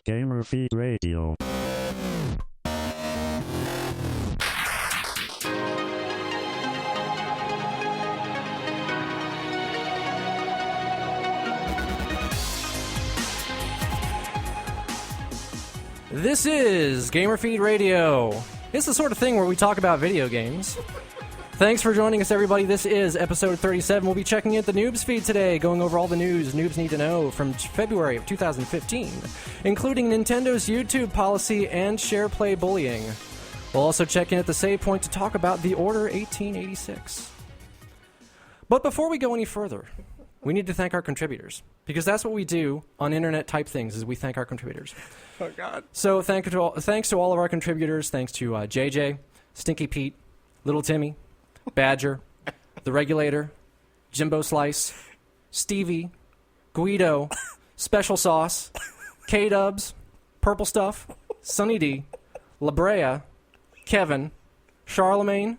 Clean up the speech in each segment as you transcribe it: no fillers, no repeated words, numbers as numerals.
Gamer Feed Radio. This is Gamer Feed Radio. It's the sort of thing where we talk about video games. Thanks for joining us, everybody. This is episode 37. We'll be checking in the Newbs feed today, going over all the news noobs need to know from February of 2015, including Nintendo's YouTube policy and SharePlay Bullying. We'll also check in at the save point to talk about the Order 1886. But before we go any further, we need to thank our contributors, because that's what we do on internet-type things, is we thank our contributors. Oh, God. So thanks to all of our contributors. Thanks to JJ, Stinky Pete, Little Timmy, Badger, The Regulator, Jimbo Slice, Stevie, Guido, Special Sauce, K-Dubs, Purple Stuff, Sunny D, La Brea, Kevin, Charlemagne,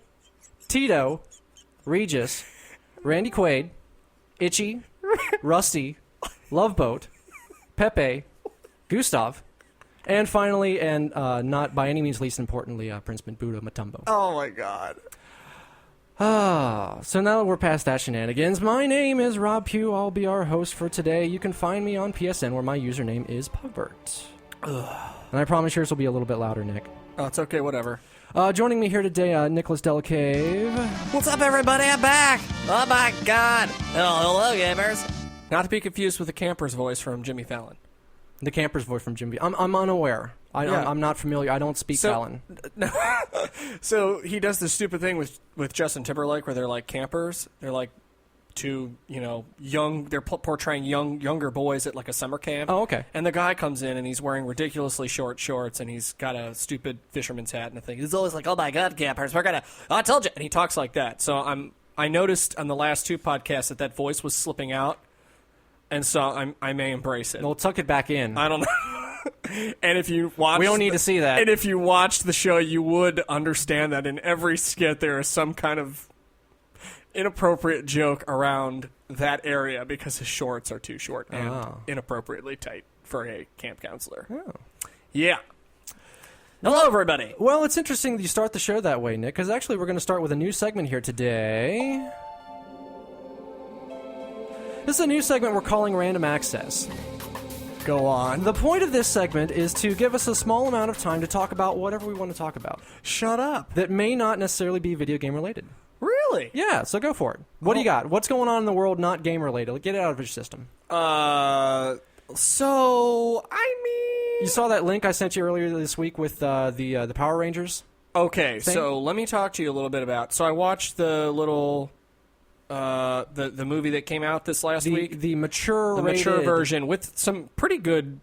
Tito, Regis, Randy Quaid, Itchy, Rusty, Loveboat, Pepe, Gustav, and finally, and not by any means least importantly, Prince Buddha Matumbo. Oh, my God. So now that we're past that shenanigans, my name is Rob Pugh. I'll be our host for today. You can find me on PSN, where my username is Pugbert. And I promise yours will be a little bit louder, Nick. Oh, it's okay, whatever. Joining me here today, Nicholas Delacave. What's up, everybody? I'm back! Oh, my God! Oh, hello, gamers! Not to be confused with the camper's voice from Jimmy Fallon. The camper's voice from Jimmy. I'm unaware. I'm not familiar. I don't speak Fallon. So he does this stupid thing with Justin Timberlake where they're like campers. They're like two, young. They're portraying younger boys at like a summer camp. Oh, okay. And the guy comes in and he's wearing ridiculously short shorts and he's got a stupid fisherman's hat and a thing. He's always like, "Oh my God, campers, we're gonna! I told you!" And he talks like that. So I noticed on the last two podcasts that voice was slipping out. And so I may embrace it. We'll tuck it back in. I don't know. And if you watch, we don't need to see that. And if you watched the show, you would understand that in every skit there is some kind of inappropriate joke around that area because his shorts are too short and inappropriately tight for a camp counselor. Oh. Yeah. Hello, everybody! Well, it's interesting that you start the show that way, Nick, because actually we're going to start with a new segment here today. This is a new segment we're calling Random Access. Go on. The point of this segment is to give us a small amount of time to talk about whatever we want to talk about. Shut up. That may not necessarily be video game related. Really? Yeah, so go for it. What do you got? What's going on in the world not game related? Get it out of your system. So, I mean... You saw that link I sent you earlier this week with the Power Rangers? Okay, thing? So let me talk to you a little bit about... So I watched the little... the movie that came out this last week, the mature version with some pretty good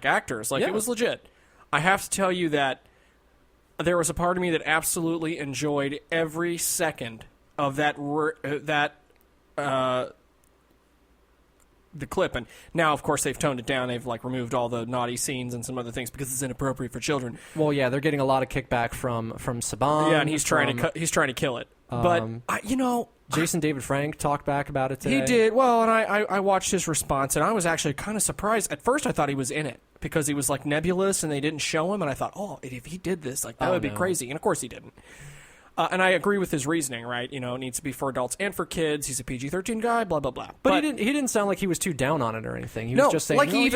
actors. It was legit. I have to tell you that there was a part of me that absolutely enjoyed every second of the clip. And now, of course, they've toned it down. They've removed all the naughty scenes and some other things because it's inappropriate for children. Well, yeah, they're getting a lot of kickback from Saban. Yeah, and he's trying to kill it. But Jason David Frank talked back about it today. He did. Well, and I watched his response, and I was actually kind of surprised. At first, I thought he was in it because he was nebulous, and they didn't show him. And I thought, oh, if he did this, that would be crazy. And of course, he didn't. And I agree with his reasoning, right? It needs to be for adults and for kids. He's a PG-13 guy, blah blah blah. But he didn't sound like he was too down on it or anything. He was just saying, he's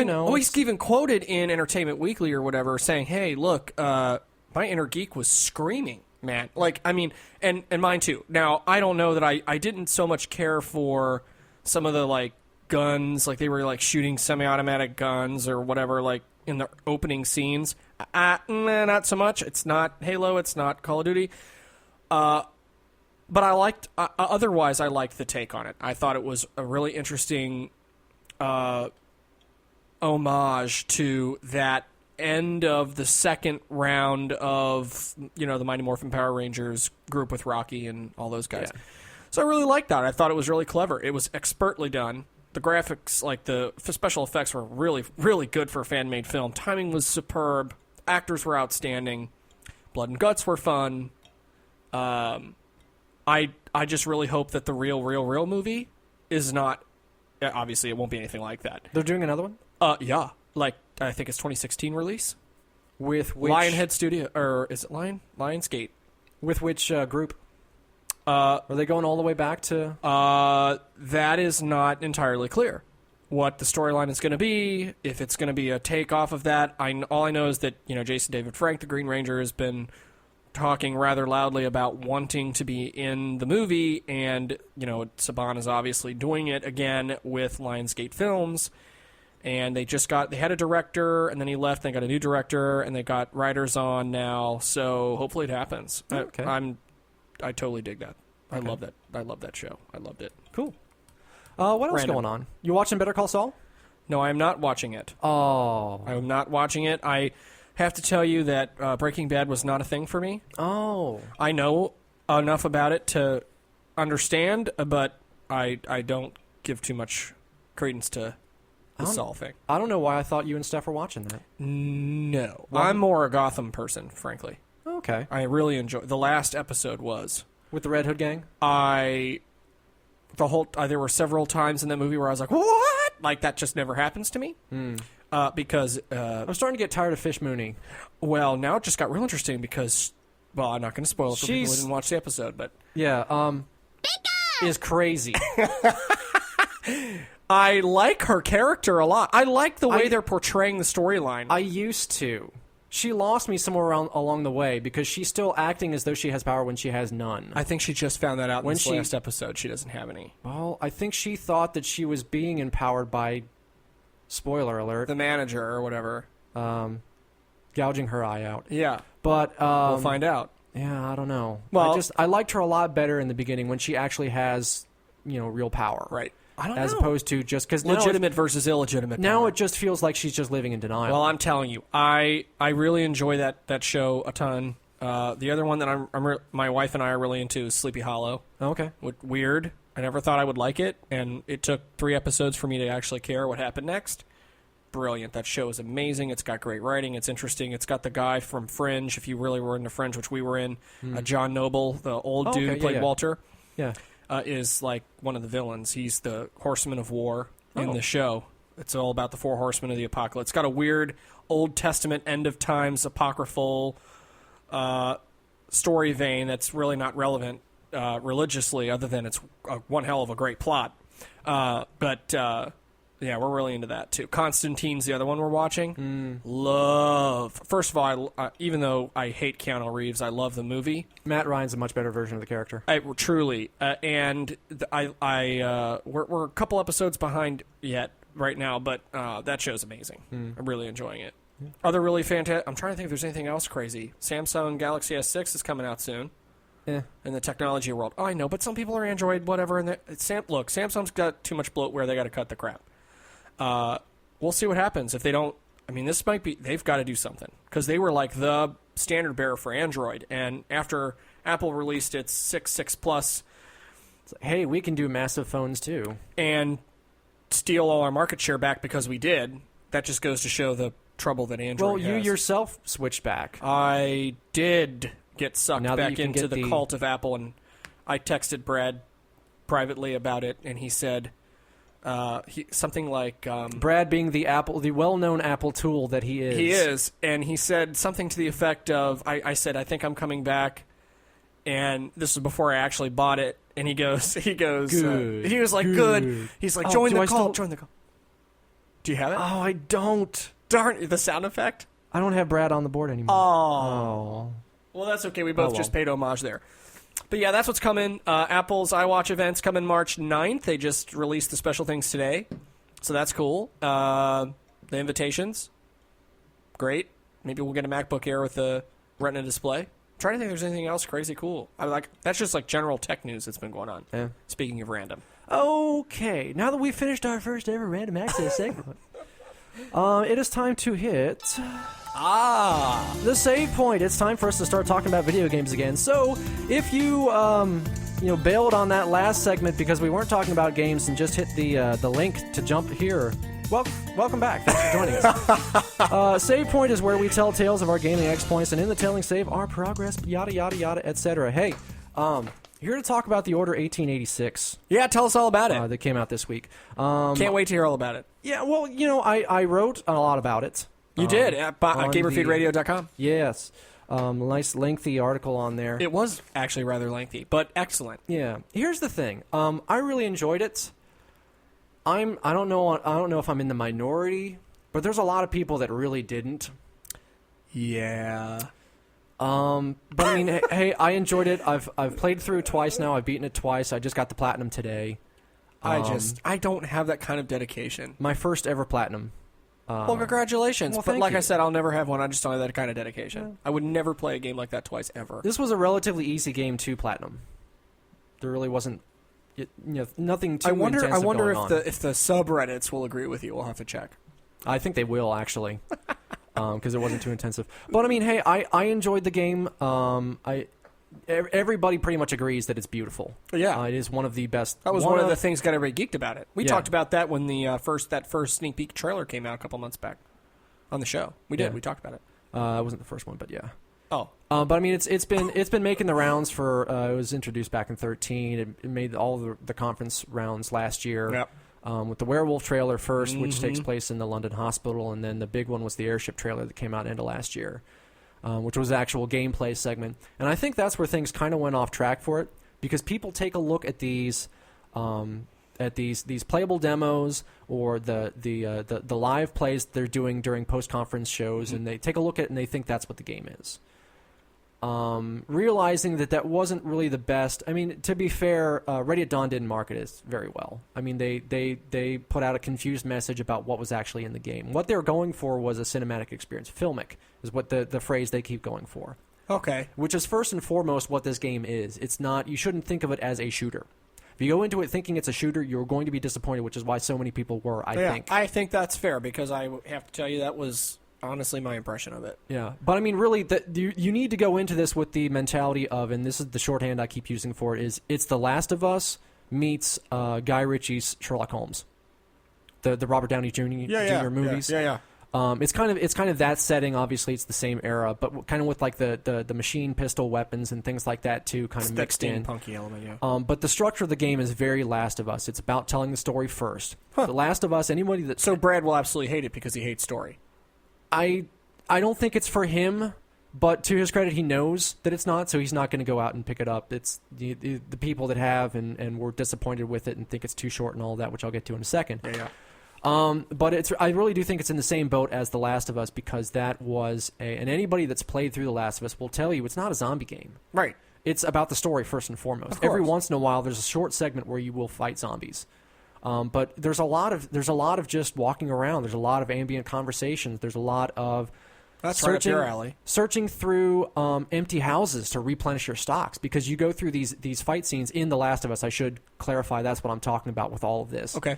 even quoted in Entertainment Weekly or whatever, saying, "Hey, look, my inner geek was screaming." Man, and mine too. Now, I don't know that I didn't so much care for some of the, guns, they were, shooting semi-automatic guns or whatever, in the opening scenes. Not so much. It's not Halo. It's not Call of Duty. But I liked, otherwise, I liked the take on it. I thought it was a really interesting homage to that end of the second round of the Mighty Morphin Power Rangers group with Rocky and all those guys. Yeah. So I really liked that. I thought it was really clever. It was expertly done. The graphics, the special effects were really, really good for a fan-made film. Timing was superb. Actors were outstanding. Blood and guts were fun. I just really hope that the real movie is not obviously it won't be anything like that. They're doing another one? Yeah. Like, I think it's 2016 release. With which... Lionhead Studio, or is it Lionsgate? With which group? Are they going all the way back to... That is not entirely clear. What the storyline is going to be, if it's going to be a take off of that. All I know is that, Jason David Frank, the Green Ranger, has been talking rather loudly about wanting to be in the movie, and, Saban is obviously doing it again with Lionsgate Films, and they had a director, and then he left, they got a new director, and they got writers on now, so hopefully it happens. Okay. I totally dig that. Okay. I love that. I love that show. I loved it. Cool. What else Random. going on? You watching Better Call Saul? No, I am not watching it. Oh. I am not watching it. I have to tell you that Breaking Bad was not a thing for me. Oh. I know enough about it to understand, but I don't give too much credence to the Saul thing. I don't know why I thought you and Steph were watching that. No. I'm more a Gotham person, frankly. Okay. I really enjoy... The last episode was... With the Red Hood gang? There were several times in that movie where I was like, what? Like, that just never happens to me. Because... I'm starting to get tired of Fish Mooney. Well, now it just got real interesting because... Well, I'm not going to spoil it for people who didn't watch the episode, but... Yeah, is crazy. I like her character a lot. I like the way they're portraying the storyline. I used to. She lost me somewhere along the way because she's still acting as though she has power when she has none. I think she just found that out in this last episode. She doesn't have any. Well, I think she thought that she was being empowered by, spoiler alert, the manager or whatever. Gouging her eye out. Yeah. But we'll find out. Yeah, I don't know. Well, I liked her a lot better in the beginning when she actually has, real power. Right. I don't know. As opposed to just because legitimate versus illegitimate. Now power. it just feels like she's just living in denial. Well, I'm telling you, I really enjoy that show a ton. The other one that my wife and I are really into is Sleepy Hollow. Okay. Weird. I never thought I would like it, and it took 3 episodes for me to actually care what happened next. Brilliant. That show is amazing. It's got great writing. It's interesting. It's got the guy from Fringe, if you really were into Fringe, which we were in, John Noble, the old dude who played Walter. Yeah. Is like one of the villains. He's the Horseman of War in the show. It's all about the 4 horsemen of the apocalypse. It's got a weird Old Testament, end of times, apocryphal story vein that's really not relevant religiously, other than it's one hell of a great plot. Yeah, we're really into that, too. Constantine's the other one we're watching. Love. First of all, even though I hate Keanu Reeves, I love the movie. Matt Ryan's a much better version of the character. Truly. And we're a couple episodes behind right now, but that show's amazing. I'm really enjoying it. Other really fantastic... I'm trying to think if there's anything else crazy. Samsung Galaxy S6 is coming out soon. In the technology world. Oh, I know, but some people are Android, whatever. And look, Samsung's got too much bloatware. They got to cut the crap. We'll see what happens if they don't. I mean, this might be. They've got to do something because they were like the standard bearer for Android, and after Apple released its 6 Plus, it's like, hey, we can do massive phones too, and steal all our market share back because we did. That just goes to show the trouble that Android has. Well, you yourself switched back. I did get sucked back into the cult of Apple, and I texted Brad privately about it, and he said. Something like Brad being the well-known Apple tool that he is. He is, and he said something to the effect of, I said, I think I'm coming back, and this was before I actually bought it, and he goes, good, he was like, good. He's like, join the call. Do you have it? Oh, I don't. Darn, the sound effect? I don't have Brad on the board anymore. Oh. Well, that's okay. We both just paid homage there. But yeah, that's what's coming. Apple's iWatch events come in March 9th. They just released the special things today. So that's cool. The invitations, great. Maybe we'll get a MacBook Air with a Retina display. I'm trying to think if there's anything else crazy cool. That's just like general tech news that's been going on. Yeah. Speaking of random. Okay, now that we've finished our first ever random access segment, it is time to hit... the save point. It's time for us to start talking about video games again. So, if you bailed on that last segment because we weren't talking about games and just hit the link to jump here, well, welcome back. Thanks for joining us. Save point is where we tell tales of our gaming exploits, and in the telling, save our progress, yada yada yada, etc. Hey, Here to talk about the Order 1886 Yeah, tell us all about it. that came out this week. Can't wait to hear all about it. Yeah, well, I wrote a lot about it. You did at GamerFeedRadio.com. Yes. Nice lengthy article on there. It was actually rather lengthy, but excellent. Yeah. Here's the thing. I really enjoyed it. I don't know if I'm in the minority, but there's a lot of people that really didn't. Yeah. But I mean, hey, I enjoyed it. I've played through it twice now. I've beaten it twice. I just got the platinum today. I don't have that kind of dedication. My first ever platinum. Well, congratulations. well, but thank like you. I said, I'll never have one. I just don't have that kind of dedication. Yeah. I would never play a game like that twice, ever. This was a relatively easy game to platinum. There really wasn't, nothing too I wonder intensive going if on. the subreddits will agree with you. We'll have to check. I think they will, actually, because it wasn't too intensive. But I mean, hey, I enjoyed the game. Everybody pretty much agrees that it's beautiful. Yeah. It is one of the best. That was one of the things got everybody geeked about it. We Yeah. talked about that when the first sneak peek trailer came out a couple months back on the show. We did. Yeah. We talked about it. It wasn't the first one, but yeah. Oh. But I mean, it's been making the rounds for. It was introduced back in 2013. It made all the conference rounds last year. Yep. With the werewolf trailer first, which takes place in the London hospital, and then the big one was the airship trailer that came out end of last year, which was the actual gameplay segment. And I think that's where things kind of went off track for it, because people take a look at these playable demos or the live plays they're doing during post-conference shows, and they take a look at it and they think that's what the game is. Realizing that wasn't really the best. I mean, to be fair, Ready at Dawn didn't market it very well. I mean, they put out a confused message about what was actually in the game. What they were going for was a cinematic experience. Filmic is what the phrase they keep going for. Okay. Which is first and foremost what this game is. It's not. You shouldn't think of it as a shooter. If you go into it thinking it's a shooter, you're going to be disappointed, which is why so many people were, I think. I think that's fair, because I have to tell you that was honestly my impression of it. Yeah, but I mean, really, you need to go into this with the mentality of, and this is the shorthand I keep using for it, is it's The Last of Us meets Guy Ritchie's Sherlock Holmes, the Robert Downey Jr. movies. Yeah. It's kind of that setting. Obviously, it's the same era, but kind of with like the machine pistol weapons and things like that too, kind of mixed in. Punky element, yeah. But the structure of the game is very Last of Us. It's about telling the story first. The Last of Us. Anybody that So Brad will absolutely hate it because he hates story. I don't think it's for him, but to his credit, he knows that it's not, so he's not going to go out and pick it up. It's the people that have and were disappointed with it and think it's too short and all that, which I'll get to in a second. Yeah. But I really do think it's in the same boat as The Last of Us, because that was and anybody that's played through The Last of Us will tell you it's not a zombie game. Right. It's about the story first and foremost. Every once in a while, there's a short segment where you will fight zombies. But there's a lot of just walking around. There's a lot of ambient conversations. There's a lot of That's right up your alley. Searching through empty houses to replenish your stocks, because you go through these fight scenes in The Last of Us. I should clarify that's what I'm talking about with all of this. Okay.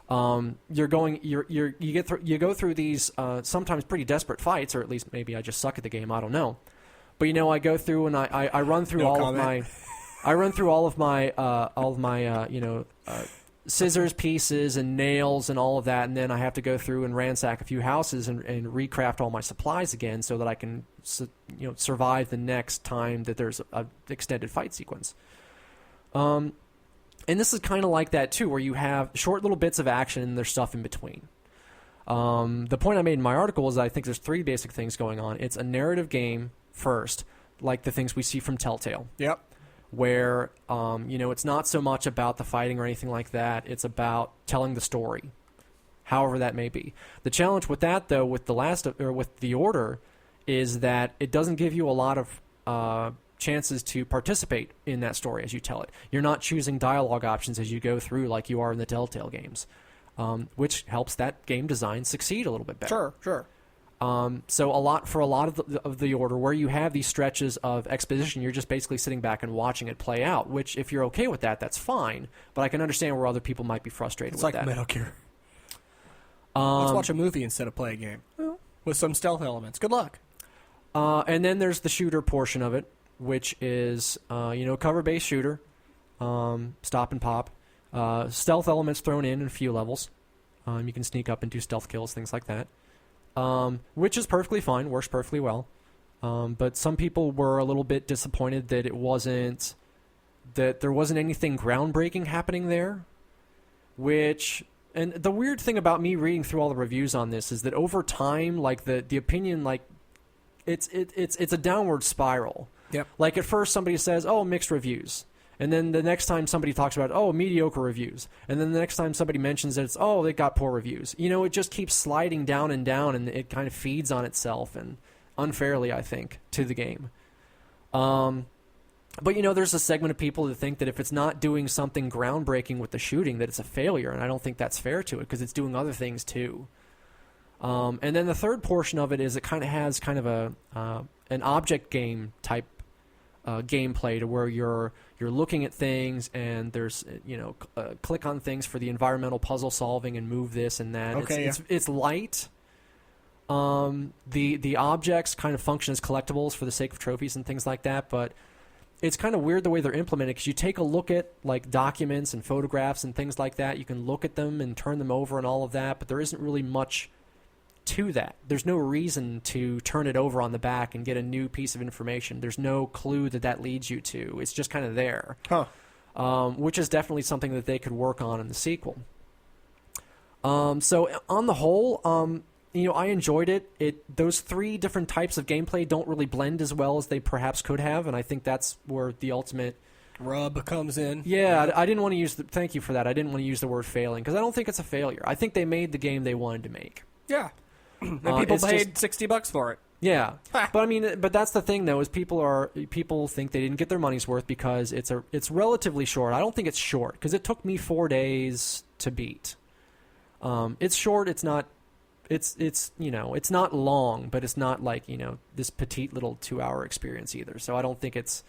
You go through these sometimes pretty desperate fights, or at least maybe I just suck at the game. I don't know. But I go through and I run through I run through all of my scissors pieces and nails and all of that, and then I have to go through and ransack a few houses and recraft all my supplies again so that I can survive the next time that there's a extended fight sequence. And this is kind of like that too, where you have short little bits of action and there's stuff in between. The point I made in my article is that I think there's three basic things going on. It's a narrative game first, like the things we see from Telltale. Yep. Where it's not so much about the fighting or anything like that. It's about telling the story, however that may be. The challenge with that, though, with with the Order, is that it doesn't give you a lot of chances to participate in that story as you tell it. You're not choosing dialogue options as you go through like you are in the Telltale games, which helps that game design succeed a little bit better. Sure. So a lot of the Order, where you have these stretches of exposition, you're just basically sitting back and watching it play out, which if you're okay with that, that's fine. But I can understand where other people might be frustrated with that. It's like Metal Gear. Let's watch a movie instead of play a game. With some stealth elements. Good luck. And then there's the shooter portion of it, which is, cover-based shooter, stop and pop. Stealth elements thrown in a few levels. You can sneak up and do stealth kills, things like that. Which is perfectly fine, works perfectly well. But some people were a little bit disappointed that it wasn't that there wasn't anything groundbreaking happening there, and the weird thing about me reading through all the reviews on this is that over time, like the opinion, like it's a downward spiral. Yep. Like at first somebody says, oh, mixed reviews. And then the next time somebody talks about, oh, mediocre reviews. And then the next time somebody mentions it, it's, oh, they got poor reviews. You know, it just keeps sliding down, and it kind of feeds on itself, and unfairly, I think, to the game. But, you know, there's a segment of people that think that if it's not doing something groundbreaking with the shooting, that it's a failure, and I don't think that's fair to it, because it's doing other things too. And then the third portion of it is it kind of has kind of an object game type gameplay, to where you're looking at things, and there's, you know, click on things for the environmental puzzle solving and move this and that. Okay, it's light. The objects kind of function as collectibles for the sake of trophies and things like that, but it's kind of weird the way they're implemented, because you take a look at like documents and photographs and things like that. You can look at them and turn them over and all of that, but there isn't really much to that. There's no reason to turn it over on the back and get a new piece of information. There's no clue that leads you to. It's just kind of there, which is definitely something that they could work on in the sequel. So on the whole, you know, I enjoyed it. Those three different types of gameplay don't really blend as well as they perhaps could have, and I think that's where the ultimate rub comes in. Yeah, I didn't want to use thank you for that. I didn't want to use the word failing, because I don't think it's a failure. I think they made the game they wanted to make. Yeah. And people paid $60 for it. Yeah. But I mean, that's the thing though, is people think they didn't get their money's worth because it's relatively short. I don't think it's short, because it took me 4 days to beat. It's short, it's not you know, it's not long, but it's not like, you know, this petite little 2-hour experience either. So I don't think it's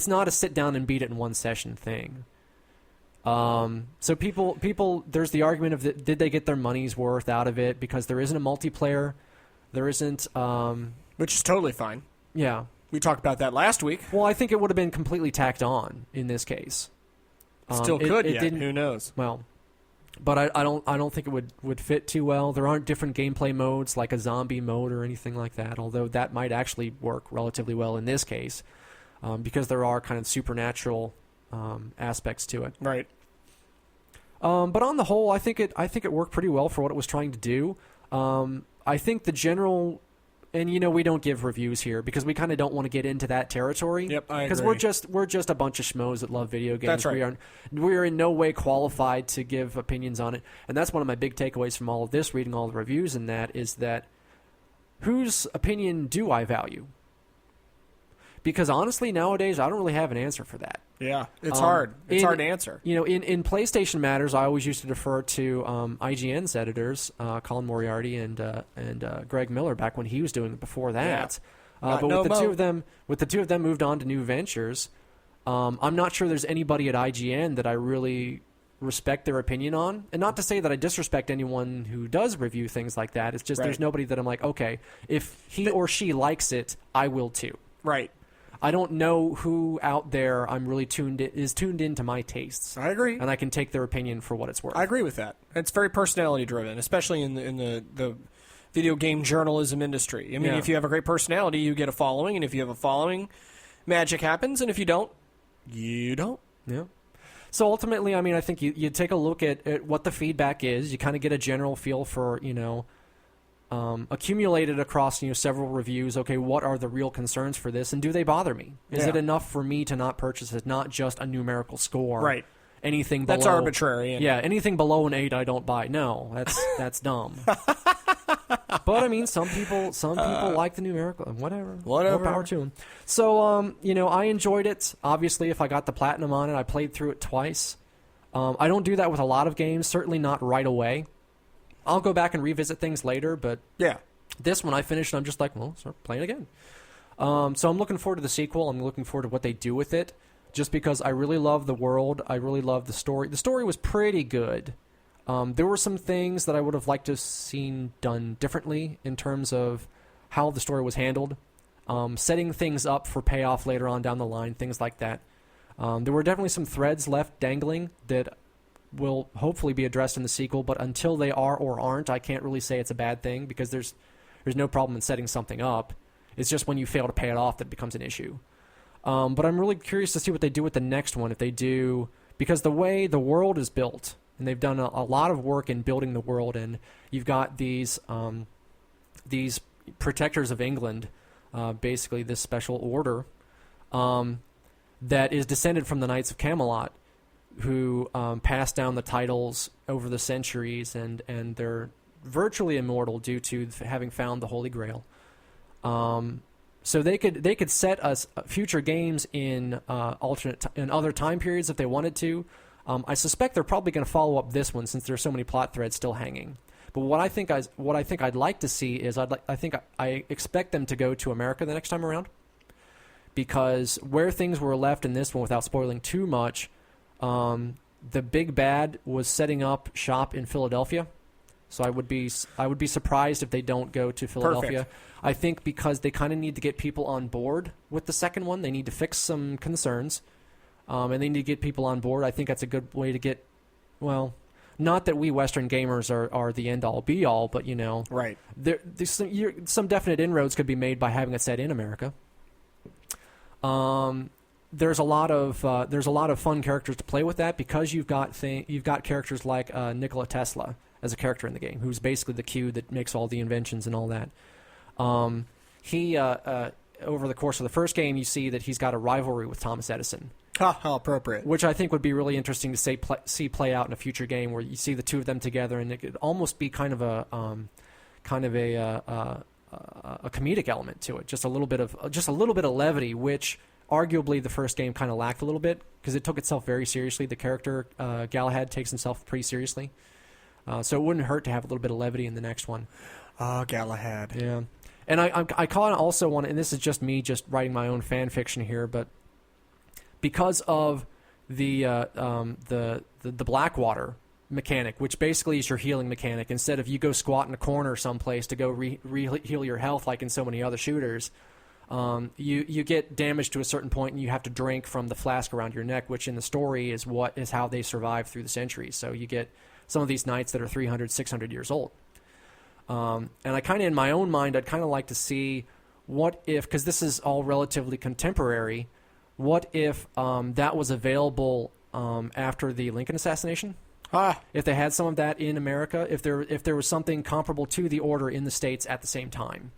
not a sit down and beat it in one session thing. So people, there's the argument of did they get their money's worth out of it, because there isn't a multiplayer, there isn't, which is totally fine. Yeah, we talked about that last week. Well, I think it would have been completely tacked on in this case. Still could, it didn't, who knows? Well, but I don't think it would fit too well. There aren't different gameplay modes like a zombie mode or anything like that, although that might actually work relatively well in this case, because there are kind of supernatural aspects to it. Right. But on the whole, I think it worked pretty well for what it was trying to do. I think the general, and you know, we don't give reviews here because we kind of don't want to get into that territory. Yep, I agree. Because we're just a bunch of schmoes that love video games. That's right. We are in no way qualified to give opinions on it, and that's one of my big takeaways from all of this, reading all the reviews, and that is that whose opinion do I value? Because honestly, nowadays, I don't really have an answer for that. Yeah, it's hard. It's hard to answer. You know, in PlayStation matters, I always used to defer to IGN's editors, Colin Moriarty and Greg Miller, back when he was doing it before that. Yeah. But with the two of them moved on to new ventures, I'm not sure there's anybody at IGN that I really respect their opinion on. And not to say that I disrespect anyone who does review things like that. It's just there's nobody that I'm like, okay, if he or she likes it, I will too. Right. I don't know who out there I'm really tuned into my tastes. I agree, and I can take their opinion for what it's worth. I agree with that. It's very personality driven, especially in the video game journalism industry. I mean, if you have a great personality, you get a following, and if you have a following, magic happens, and if you don't, you don't. Yeah. So ultimately, I mean, I think you take a look at what the feedback is. You kind of get a general feel for, you know, accumulated across, you know, several reviews. Okay, what are the real concerns for this, and do they bother me? Is it enough for me to not purchase it? Not just a numerical score, right? Anything below, that's arbitrary. Yeah, anything below an 8, I don't buy. No, that's dumb. But I mean, some people like the numerical. Whatever. More power to them. So, you know, I enjoyed it. Obviously, if I got the platinum on it, I played through it twice. I don't do that with a lot of games. Certainly not right away. I'll go back and revisit things later, but this one I finished and I'm just like, well, start playing again. So I'm looking forward to the sequel. I'm looking forward to what they do with it, just because I really love the world. I really love the story. The story was pretty good. There were some things that I would have liked to have seen done differently in terms of how the story was handled, setting things up for payoff later on down the line, things like that. There were definitely some threads left dangling that will hopefully be addressed in the sequel, but until they are or aren't, I can't really say it's a bad thing, because there's no problem in setting something up. It's just when you fail to pay it off that becomes an issue. But I'm really curious to see what they do with the next one. If they do, because the way the world is built, and they've done a lot of work in building the world, and you've got these protectors of England, basically this special order that is descended from the Knights of Camelot, who passed down the titles over the centuries, and they're virtually immortal due to having found the Holy Grail. So they could set us future games in in other time periods if they wanted to. I suspect they're probably going to follow up this one since there's so many plot threads still hanging. But what I think I'd like to see is I expect them to go to America the next time around, because where things were left in this one, without spoiling too much, the big bad was setting up shop in Philadelphia. So I would be surprised if they don't go to Philadelphia. Perfect. I think because they kind of need to get people on board with the second one. They need to fix some concerns, and they need to get people on board. I think that's a good way to get, well, not that we Western gamers are the end-all, be-all, but, Right. there's some definite inroads could be made by having it set in America. There's a lot of fun characters to play with that, because you've got characters like Nikola Tesla as a character in the game, who's basically the Q that makes all the inventions and all that. He over the course of the first game, you see that he's got a rivalry with Thomas Edison, How appropriate. which I think would be really interesting to see play out in a future game, where you see the two of them together, and it could almost be kind of a comedic element to it, just a little bit of levity, which arguably the first game kind of lacked a little bit, because it took itself very seriously. The character Galahad takes himself pretty seriously, so it wouldn't hurt to have a little bit of levity in the next one. Oh, Galahad. Yeah, and I kind of also want, and this is just me just writing my own fan fiction here, but because of the Blackwater mechanic, which basically is your healing mechanic, instead of you go squat in a corner someplace to go heal your health like in so many other shooters, you get damaged to a certain point and you have to drink from the flask around your neck, which in the story is how they survive through the centuries. So you get some of these knights that are 300, 600 years old. And I kind of, in my own mind, I'd kind of like to see what if, because this is all relatively contemporary, what if that was available after the Lincoln assassination? If they had some of that in America, if there was something comparable to the Order in the States at the same time,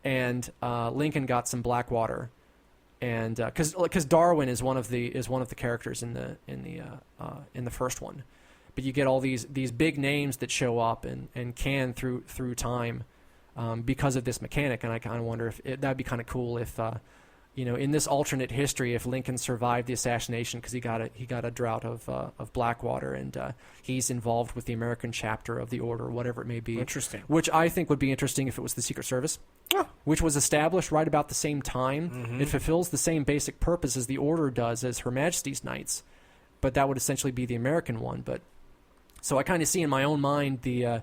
and Lincoln got some Blackwater, and because Darwin is one of the characters in the first one, but you get all these big names that show up and can through time because of this mechanic, and I kind of wonder if that'd be kind of cool if. In this alternate history, if Lincoln survived the assassination because he got a drought of Blackwater, and he's involved with the American chapter of the Order, whatever it may be. Interesting. Which I think would be interesting if it was the Secret Service, which was established right about the same time. Mm-hmm. It fulfills the same basic purpose as the Order does as Her Majesty's Knights, but that would essentially be the American one. But so I kind of see in my own mind the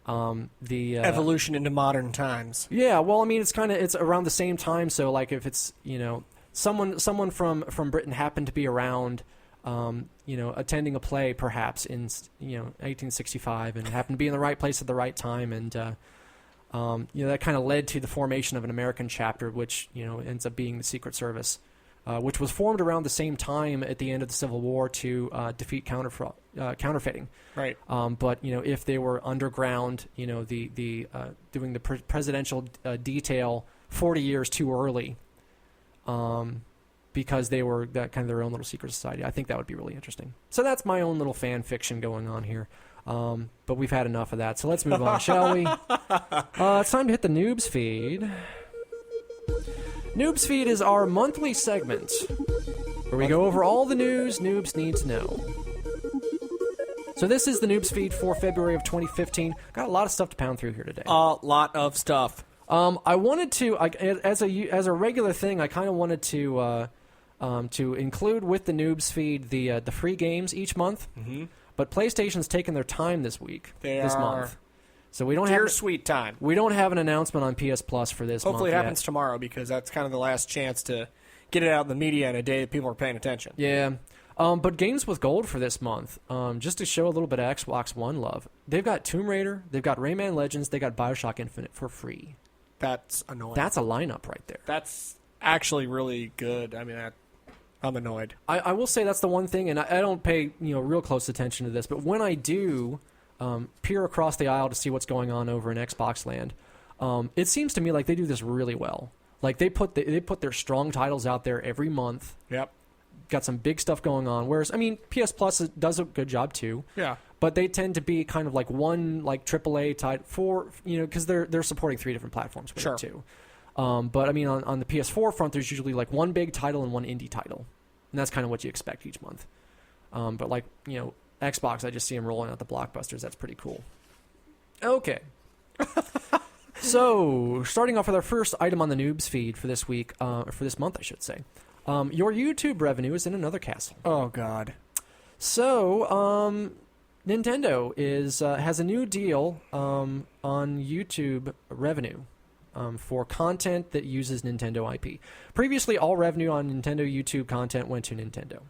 evolution into modern times. Yeah, well, I mean, it's around the same time. So, like, if it's someone from Britain happened to be around, attending a play perhaps in 1865, and happened to be in the right place at the right time, and that kind of led to the formation of an American chapter, which ends up being the Secret Service, which was formed around the same time at the end of the Civil War to defeat counterfeiting. Right. But if they were underground, doing the presidential detail 40 years too early, because they were that kind of their own little secret society, I think that would be really interesting. So that's my own little fan fiction going on here. But we've had enough of that, so let's move on, shall we? It's time to hit the Noobs feed. Noobs feed is our monthly segment where we go over all the news Noobs need to know. So this is the Noobs feed for February of 2015. Got a lot of stuff to pound through here today. A lot of stuff. I wanted to, as a regular thing, I kind of wanted to include with the Noobs feed the free games each month. Mm-hmm. But PlayStation's taken their time this month. So we don't have sweet time. We don't have an announcement on PS Plus for this. Hopefully, month it happens tomorrow, because that's kind of the last chance to get it out in the media in a day that people are paying attention. Yeah. But Games with Gold for this month, just to show a little bit of Xbox One love, they've got Tomb Raider, they've got Rayman Legends, they got Bioshock Infinite for free. That's annoying. That's a lineup right there. That's actually really good. I mean, I'm annoyed. I will say that's the one thing, and I don't pay real close attention to this, but when I do peer across the aisle to see what's going on over in Xbox land, it seems to me like they do this really well. Like they put their strong titles out there every month. Yep. Got some big stuff going on. Whereas, I mean, PS Plus does a good job too. Yeah. But they tend to be kind of like one like AAA title for because they're supporting 3 different platforms with it too. But I mean, on the PS4 front, there's usually like one big title and one indie title, and that's kind of what you expect each month. But like Xbox, I just see them rolling out the blockbusters. That's pretty cool. Okay. So, starting off with our first item on the Noobs feed for this week, or for this month, I should say. Your YouTube revenue is in another castle. Oh, God. So, Nintendo has a new deal on YouTube revenue for content that uses Nintendo IP. Previously, all revenue on Nintendo YouTube content went to Nintendo.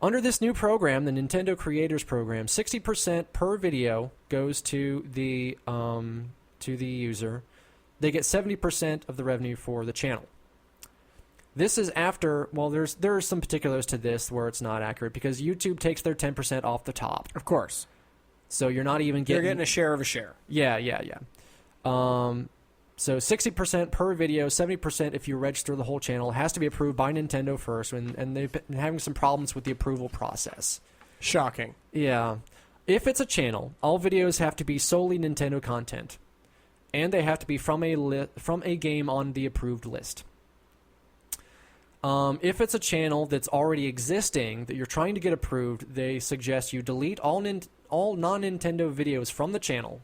Under this new program, the Nintendo Creators Program, 60% per video goes to the user. They get 70% of the revenue for the channel. This is after, well, there are some particulars to this where it's not accurate because YouTube takes their 10% off the top. Of course. So you're not even getting... You're getting a share of a share. Yeah. So 60% per video, 70% if you register the whole channel. It has to be approved by Nintendo first, and they've been having some problems with the approval process. Shocking. Yeah. If it's a channel, all videos have to be solely Nintendo content, and they have to be from a game on the approved list. If it's a channel that's already existing that you're trying to get approved, they suggest you delete all non-Nintendo videos from the channel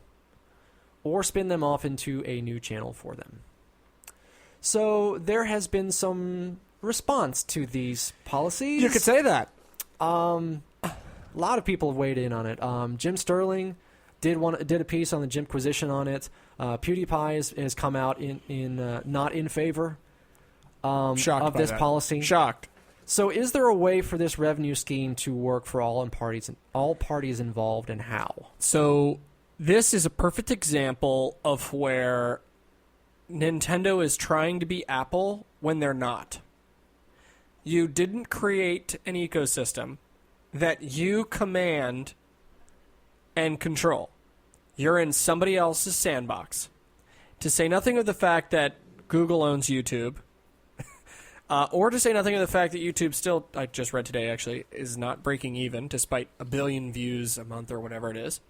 or spin them off into a new channel for them. So there has been some response to these policies. You could say that. A lot of people have weighed in on it. Jim Sterling did a piece on the Jimquisition on it. PewDiePie has come out in not in favor of this policy. Shocked. So, is there a way for this revenue scheme to work for all parties involved, and how? So, this is a perfect example of where Nintendo is trying to be Apple when they're not. You didn't create an ecosystem that you command and control. You're in somebody else's sandbox. To say nothing of the fact that Google owns YouTube, or to say nothing of the fact that YouTube still, I just read today actually, is not breaking even despite 1 billion views a month or whatever it is.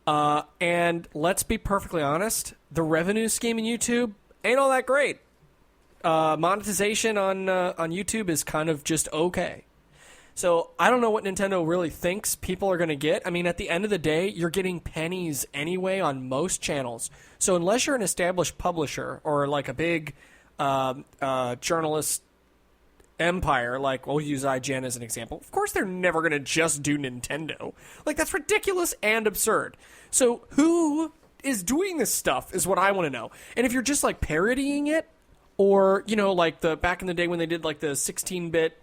And let's be perfectly honest, the revenue scheme in YouTube ain't all that great. Monetization on YouTube is kind of just okay. So I don't know what Nintendo really thinks people are going to get. I mean, at the end of the day, you're getting pennies anyway on most channels. So unless you're an established publisher or like a big journalist empire, like we'll use IGN as an example, of course they're never going to just do Nintendo. Like, that's ridiculous and absurd. So who is doing this stuff is what I want to know. And if you're just like parodying it, or, you know, like the back in the day when they did like the 16-bit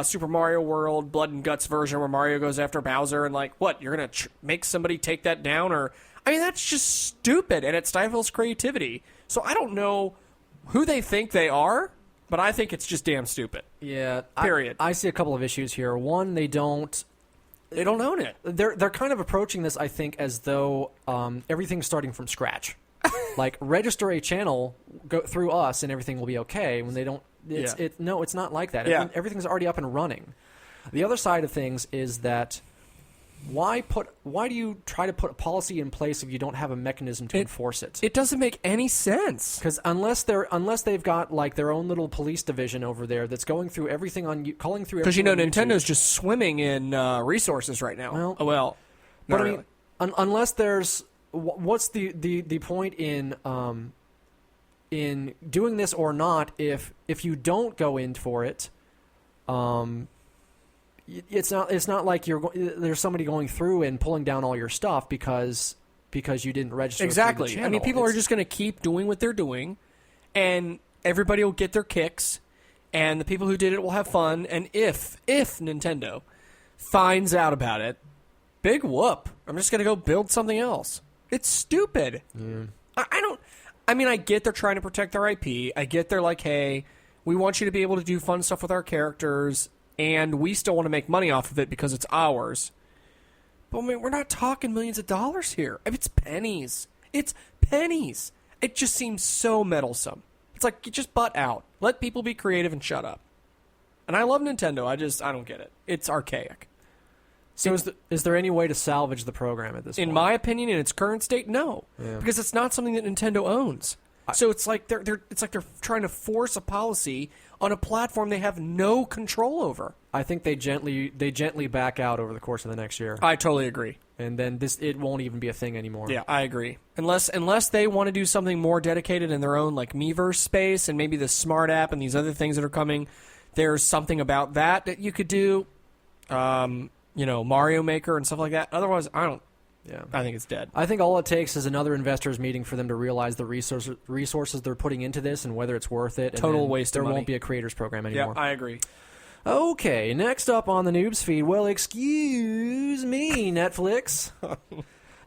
Super Mario World Blood and Guts version where Mario goes after Bowser, and like, what, you're going to make somebody take that down? Or, I mean, that's just stupid, and it stifles creativity. So I don't know who they think they are, but I think it's just damn stupid. Yeah. Period. I see a couple of issues here. One, they don't own it. They're kind of approaching this, I think, as though everything's starting from scratch. Like, register a channel, go through us, and everything will be okay. When they don't, no, it's not like that. Yeah. Everything's already up and running. The other side of things is that why do you try to put a policy in place if you don't have a mechanism to enforce it? It doesn't make any sense. Because unless they've got like their own little police division over there that's going through everything on calling through. Because everything on Nintendo's YouTube. just swimming in resources right now. But not I really. mean, unless there's what's the point in doing this or not? If you don't go in for it, it's not like there's somebody going through and pulling down all your stuff because you didn't register. Exactly. Through the I mean, people are just going to keep doing what they're doing, and everybody will get their kicks, and the people who did it will have fun. And if Nintendo finds out about it, big whoop. I'm just going to go build something else. It's stupid. Yeah. I don't. I mean, I get they're trying to protect their IP. I get they're like, hey, we want you to be able to do fun stuff with our characters, and we still want to make money off of it because it's ours. But I mean, we're not talking millions of dollars here. I mean, it's pennies. It's pennies. It just seems so meddlesome. It's like, you just butt out. Let people be creative and shut up. And I love Nintendo. I don't get it. It's archaic. So is there any way to salvage the program at this point? In my opinion, in its current state, no. Yeah. Because it's not something that Nintendo owns. So it's like they're trying to force a policy on a platform they have no control over. I think they gently back out over the course of the next year. I totally agree. And then it won't even be a thing anymore. Yeah, I agree. Unless they want to do something more dedicated in their own like Miiverse space and maybe the Smart app and these other things that are coming, there's something about that you could do. Mario Maker and stuff like that. Otherwise, I think it's dead. I think all it takes is another investors meeting for them to realize the resources they're putting into this and whether it's worth it. Total waste of money. There won't be a creators program anymore. Yeah, I agree. Okay, next up on the Noobs feed. Well, excuse me, Netflix.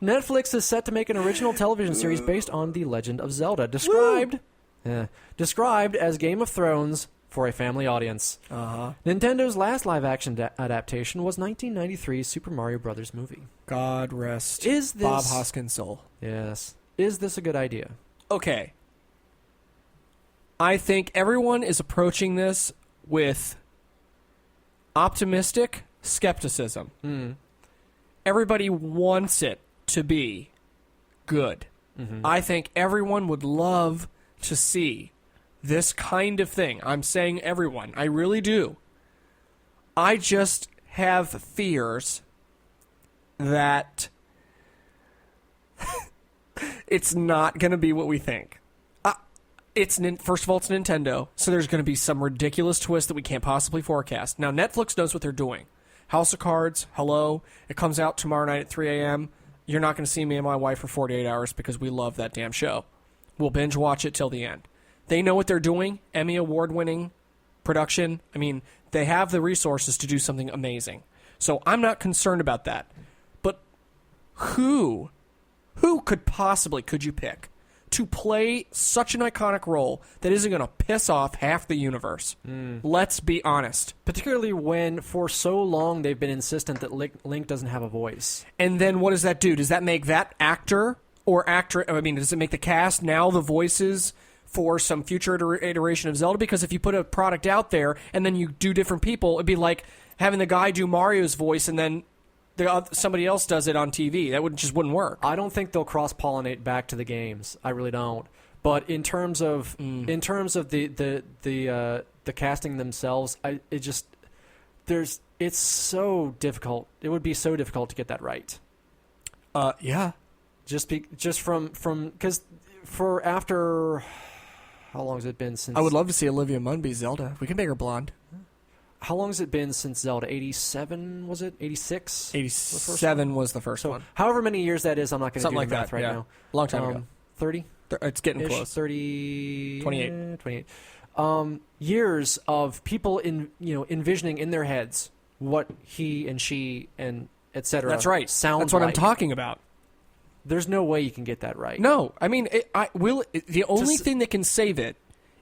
Netflix is set to make an original television series based on The Legend of Zelda, described as Game of Thrones for a family audience. Nintendo's last live-action adaptation was 1993's Super Mario Bros. Movie. God rest Bob Hoskins' soul. Yes. Is this a good idea? Okay. I think everyone is approaching this with optimistic skepticism. Everybody wants it to be good. I think everyone would love to see this kind of thing. I'm saying everyone. I really do. I just have fears that it's not going to be what we think. First of all, it's Nintendo, so there's going to be some ridiculous twist that we can't possibly forecast. Now, Netflix knows what they're doing. House of Cards, hello. It comes out tomorrow night at 3 a.m. You're not going to see me and my wife for 48 hours because we love that damn show. We'll binge watch it till the end. They know what they're doing. Emmy award-winning production. I mean, they have the resources to do something amazing. So I'm not concerned about that. But who could you pick to play such an iconic role that isn't going to piss off half the universe? Let's be honest. Particularly when, for so long, they've been insistent that Link doesn't have a voice. And then what does that do? Does that make that actor or actress... I mean, does it make the cast now the voices for some future iteration of Zelda? Because if you put a product out there and then you do different people, it'd be like having the guy do Mario's voice and then somebody else does it on TV. That just wouldn't work. I don't think they'll cross-pollinate back to the games. I really don't. But in terms of the casting themselves, it's so difficult. It would be so difficult to get that right. Yeah. Because after how long has it been since? I would love to see Olivia Munn be Zelda. We can make her blonde. How long has it been since Zelda? 87, was it? 86? 87 was the first one. However many years that is, I'm not going to do like the math that, right yeah. now. Long time ago. 30? It's getting close. 30... 28. Years of people envisioning in their heads what he and she and etc. That's right. Sounds That's what like. I'm talking about. There's no way you can get that right. No, I mean, the only thing that can save it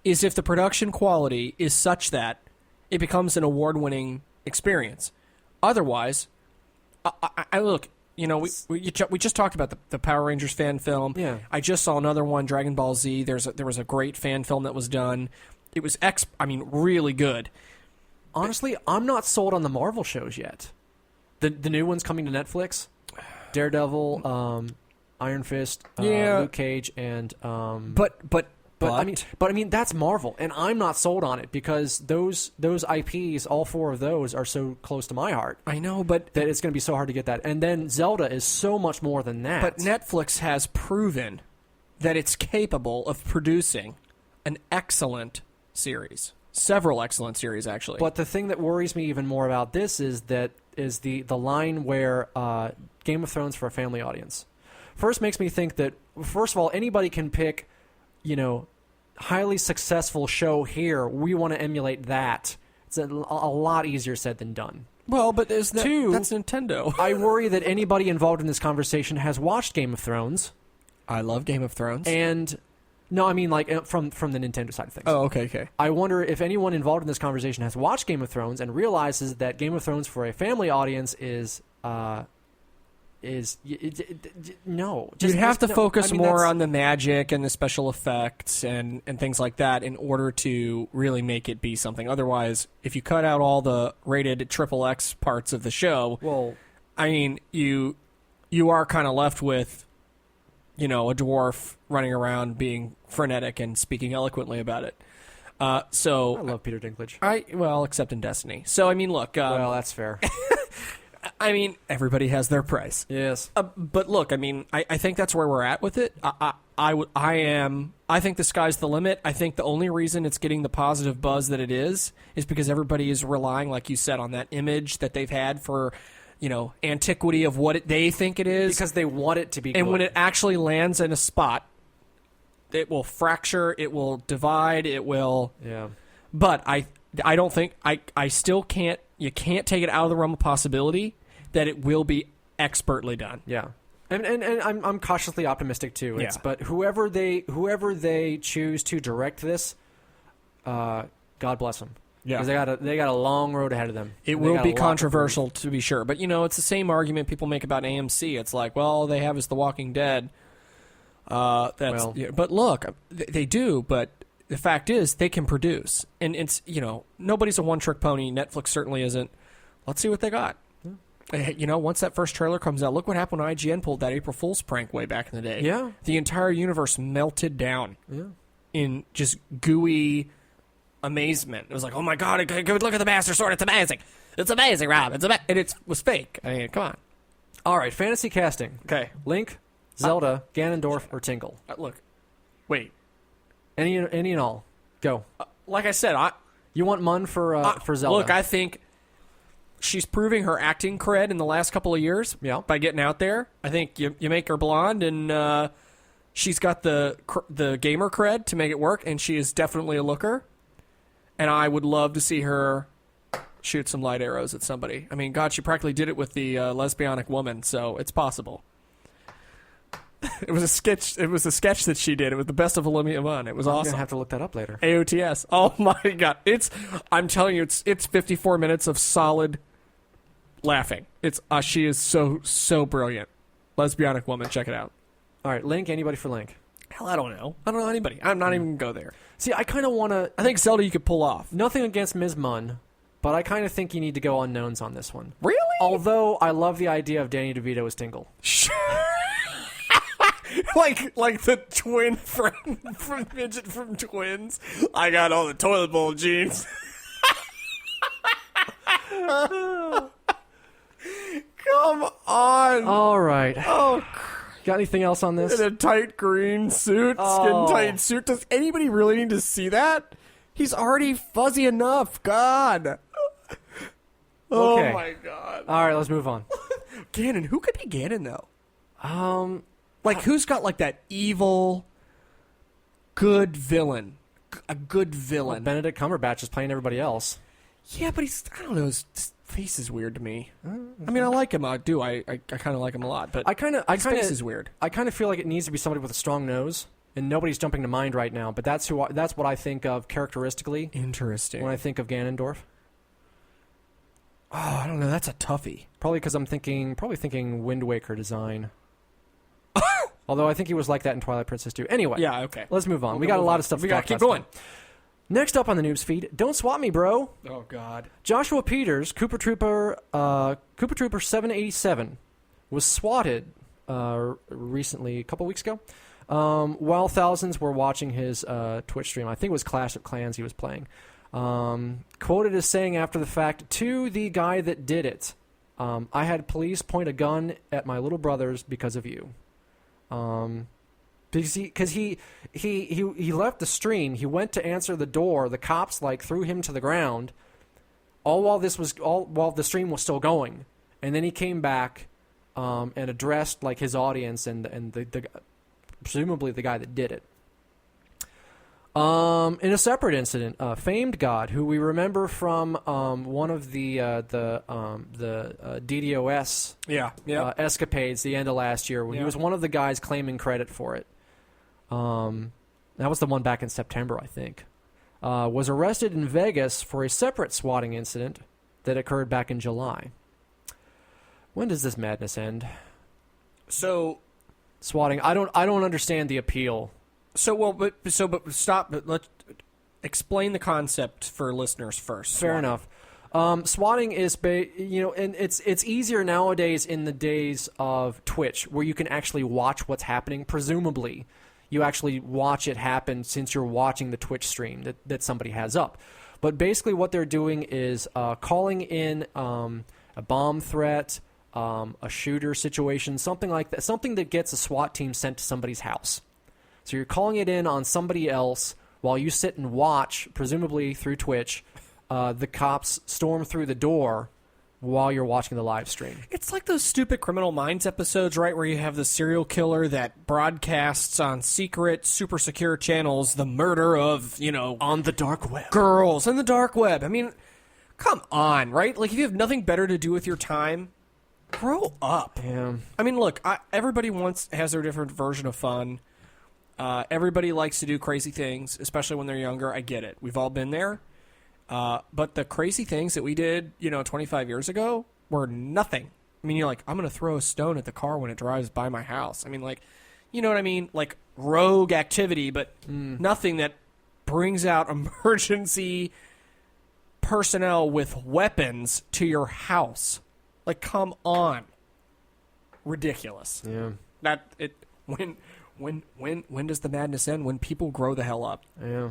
is if the production quality is such that it becomes an award-winning experience. Otherwise, I look. We just talked about the Power Rangers fan film. Yeah. I just saw another one, Dragon Ball Z. There was a great fan film that was done. It was really good. Honestly, I'm not sold on the Marvel shows yet. The new ones coming to Netflix, Daredevil, Iron Fist, Luke Cage, and But I mean that's Marvel, and I'm not sold on it because those IPs, all four of those, are so close to my heart. I know, but that it's going to be so hard to get that. And then Zelda is so much more than that. But Netflix has proven that it's capable of producing an excellent series, several excellent series actually. But the thing that worries me even more about this is the line where Game of Thrones for a family audience. First makes me think that first of all anybody can pick. Highly successful show here. We want to emulate that. It's a lot easier said than done. Well, but that's Two, Nintendo. I worry that anybody involved in this conversation has watched Game of Thrones. I love Game of Thrones. And No, I mean like from the Nintendo side of things. Oh, okay. I wonder if anyone involved in this conversation has watched Game of Thrones and realizes that Game of Thrones for a family audience is no. You'd have to focus more that's- on the magic and the special effects and things like that in order to really make it be something. Otherwise, if you cut out all the rated XXX parts of the show, Well, I mean, you are kind of left with, a dwarf running around being frenetic and speaking eloquently about it. I So, love Peter Dinklage. except in Destiny. So, I mean, look. Well, that's fair. I mean, everybody has their price. Yes. But look, I mean, I think that's where we're at with it. I think the sky's the limit. I think the only reason it's getting the positive buzz that it is because everybody is relying, like you said, on that image that they've had for, antiquity of what they think it is. Because they want it to be And good. when it actually lands in a spot, it will fracture, it will divide, it will... Yeah. But I don't think... I still can't... You can't take it out of the realm of possibility that it will be expertly done. Yeah. And I'm cautiously optimistic too. Yeah. But whoever they choose to direct this, God bless them. Yeah. 'Cause they got a long road ahead of them. It And they will got be a lot to controversial to be sure. But, it's the same argument people make about AMC. It's like, well, all they have is The Walking Dead. But look, they do, but the fact is they can produce. And it's, nobody's a one-trick pony. Netflix certainly isn't. Let's see what they got. Once that first trailer comes out, look what happened when IGN pulled that April Fool's prank way back in the day. Yeah. The entire universe melted down in just gooey amazement. It was like, oh my God, look at the Master Sword. It's amazing. It's amazing, Rob. And it was fake. I mean, come on. All right, fantasy casting. Okay. Link, Zelda, Ganondorf, or Tingle. Look. Wait. Any and all. Go. Like I said, You want Mun for Zelda? Look, I think she's proving her acting cred in the last couple of years by getting out there. I think you make her blonde, and she's got the gamer cred to make it work, and she is definitely a looker. And I would love to see her shoot some light arrows at somebody. I mean, God, she practically did it with the lesbianic woman, so it's possible. It was a sketch. It was a sketch that she did. It was the best of Olivia Munn. It was I'm awesome. gonna have to look that up later. AOTS. Oh my God! I'm telling you, it's 54 minutes of solid laughing. She is so brilliant. Lesbianic woman. Check it out. All right, Link. Anybody for Link? Hell, I don't know. I don't know anybody. I'm not even gonna go there. See, I kind of want to. I think Zelda you could pull off. Nothing against Ms. Munn, but I kind of think you need to go unknowns on this one. Really? Although I love the idea of Danny DeVito as Tingle. like the twin from midget from Twins. I got all the toilet bowl jeans. Come on. All right. Oh, Got anything else on this? in a tight green suit, Oh. skin tight suit. Does anybody really need to see that? He's already fuzzy enough. God. Oh Okay. my God. All right, let's move on. Ganon. Who could be Ganon though? Like who's got like that evil, good villain? A good villain. Benedict Cumberbatch is playing everybody else. Yeah, but I don't know. His face is weird to me. I mean, I like him. I do. I kind of like him a lot. But his face is weird. I kind of feel like it needs to be somebody with a strong nose, and nobody's jumping to mind right now. But that's what I think of characteristically Interesting. when I think of Ganondorf. Oh, I don't know. That's a toughie. Probably because I'm thinking Wind Waker design. Although I think he was like that in Twilight Princess too. Anyway, Yeah. Okay. let's move on. We'll We go got a move lot on. of stuff We to gotta talk keep about going. today. Next up on the Noobs feed, don't swap me, bro. Oh God. Joshua Peters, Cooper Trooper 787, was swatted recently, a couple weeks ago, while thousands were watching his Twitch stream. I think it was Clash of Clans he was playing. Quoted as saying after the fact, to the guy that did it, I had police point a gun at my little brothers because of you. Because he left the stream. He went to answer the door. The cops threw him to the ground. All while the stream was still going, and then he came back and addressed his audience and the presumably the guy that did it. In a separate incident, Famed God, who we remember from one of the DDoS escapades the end of last year, when he was one of the guys claiming credit for it. that was the one back in September, I think, was arrested in Vegas for a separate swatting incident that occurred back in July. When does this madness end? So, Swatting, I don't understand the appeal. but stop. But let's explain the concept for listeners first. Fair enough. Swatting is, and it's easier nowadays in the days of Twitch, where you can actually watch what's happening. Presumably, you actually watch it happen since you're watching the Twitch stream that somebody has up. But basically, what they're doing is calling in a bomb threat, a shooter situation, something like that, something that gets a SWAT team sent to somebody's house. So you're calling it in on somebody else while you sit and watch, presumably through Twitch. The cops storm through the door while you're watching the live stream. It's like those stupid Criminal Minds episodes, right, where you have the serial killer that broadcasts on secret, super secure channels the murder of, On the dark web. girls in the dark web. I mean, come on, right? Like, if you have nothing better to do with your time, grow up. Yeah. I mean, look, everybody has their different version of fun. Everybody likes to do crazy things, especially when they're younger. I get it. We've all been there. But the crazy things that we did, 25 years ago were nothing. I mean, you're like, I'm going to throw a stone at the car when it drives by my house. I mean, like, you know what I mean? Like rogue activity, but nothing that brings out emergency personnel with weapons to your house. Like, come on. Ridiculous. Yeah. When does the madness end? When people grow the hell up. Yeah.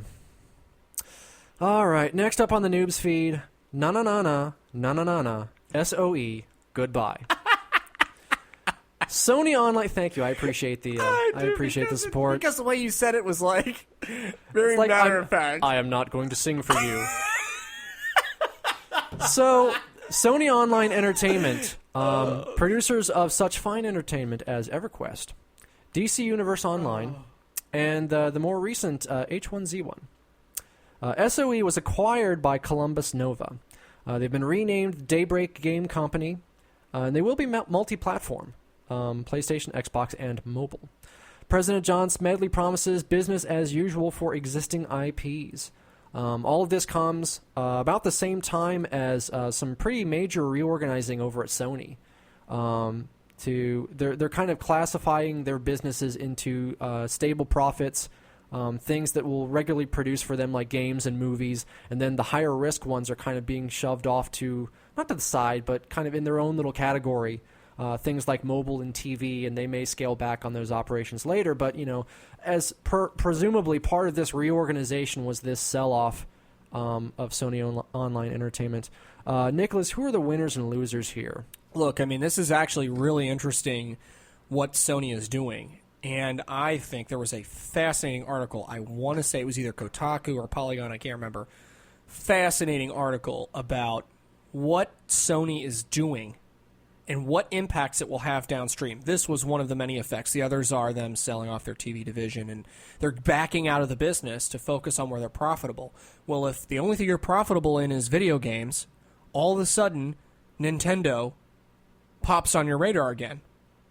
All right. Next up on the Noobs feed, na-na-na-na, SOE, goodbye. Sony Online, thank you. I appreciate the the support. Because the way you said it was like very matter of fact. I am not going to sing for you. So, Sony Online Entertainment, producers of such fine entertainment as EverQuest, DC Universe Online, and the more recent H1Z1. SOE was acquired by Columbus Nova. They've been renamed Daybreak Game Company, and they will be multi-platform, PlayStation, Xbox, and mobile. President John Smedley promises business as usual for existing IPs. All of this comes about the same time as some pretty major reorganizing over at Sony. They're kind of classifying their businesses into stable profits, things that will regularly produce for them like games and movies, and then the higher risk ones are kind of being shoved off to, not to the side, but kind of in their own little category. Things like mobile and TV, and they may scale back on those operations later. But, as presumably part of this reorganization was this sell-off of Sony Online Entertainment. Nicholas, who are the winners and losers here? Look, I mean, this is actually really interesting what Sony is doing. And I think there was a fascinating article. I want to say it was either Kotaku or Polygon. I can't remember. Fascinating article about what Sony is doing and what impacts it will have downstream. This was one of the many effects. The others are them selling off their TV division, and they're backing out of the business to focus on where they're profitable. Well, if the only thing you're profitable in is video games, all of a sudden, Nintendo pops on your radar again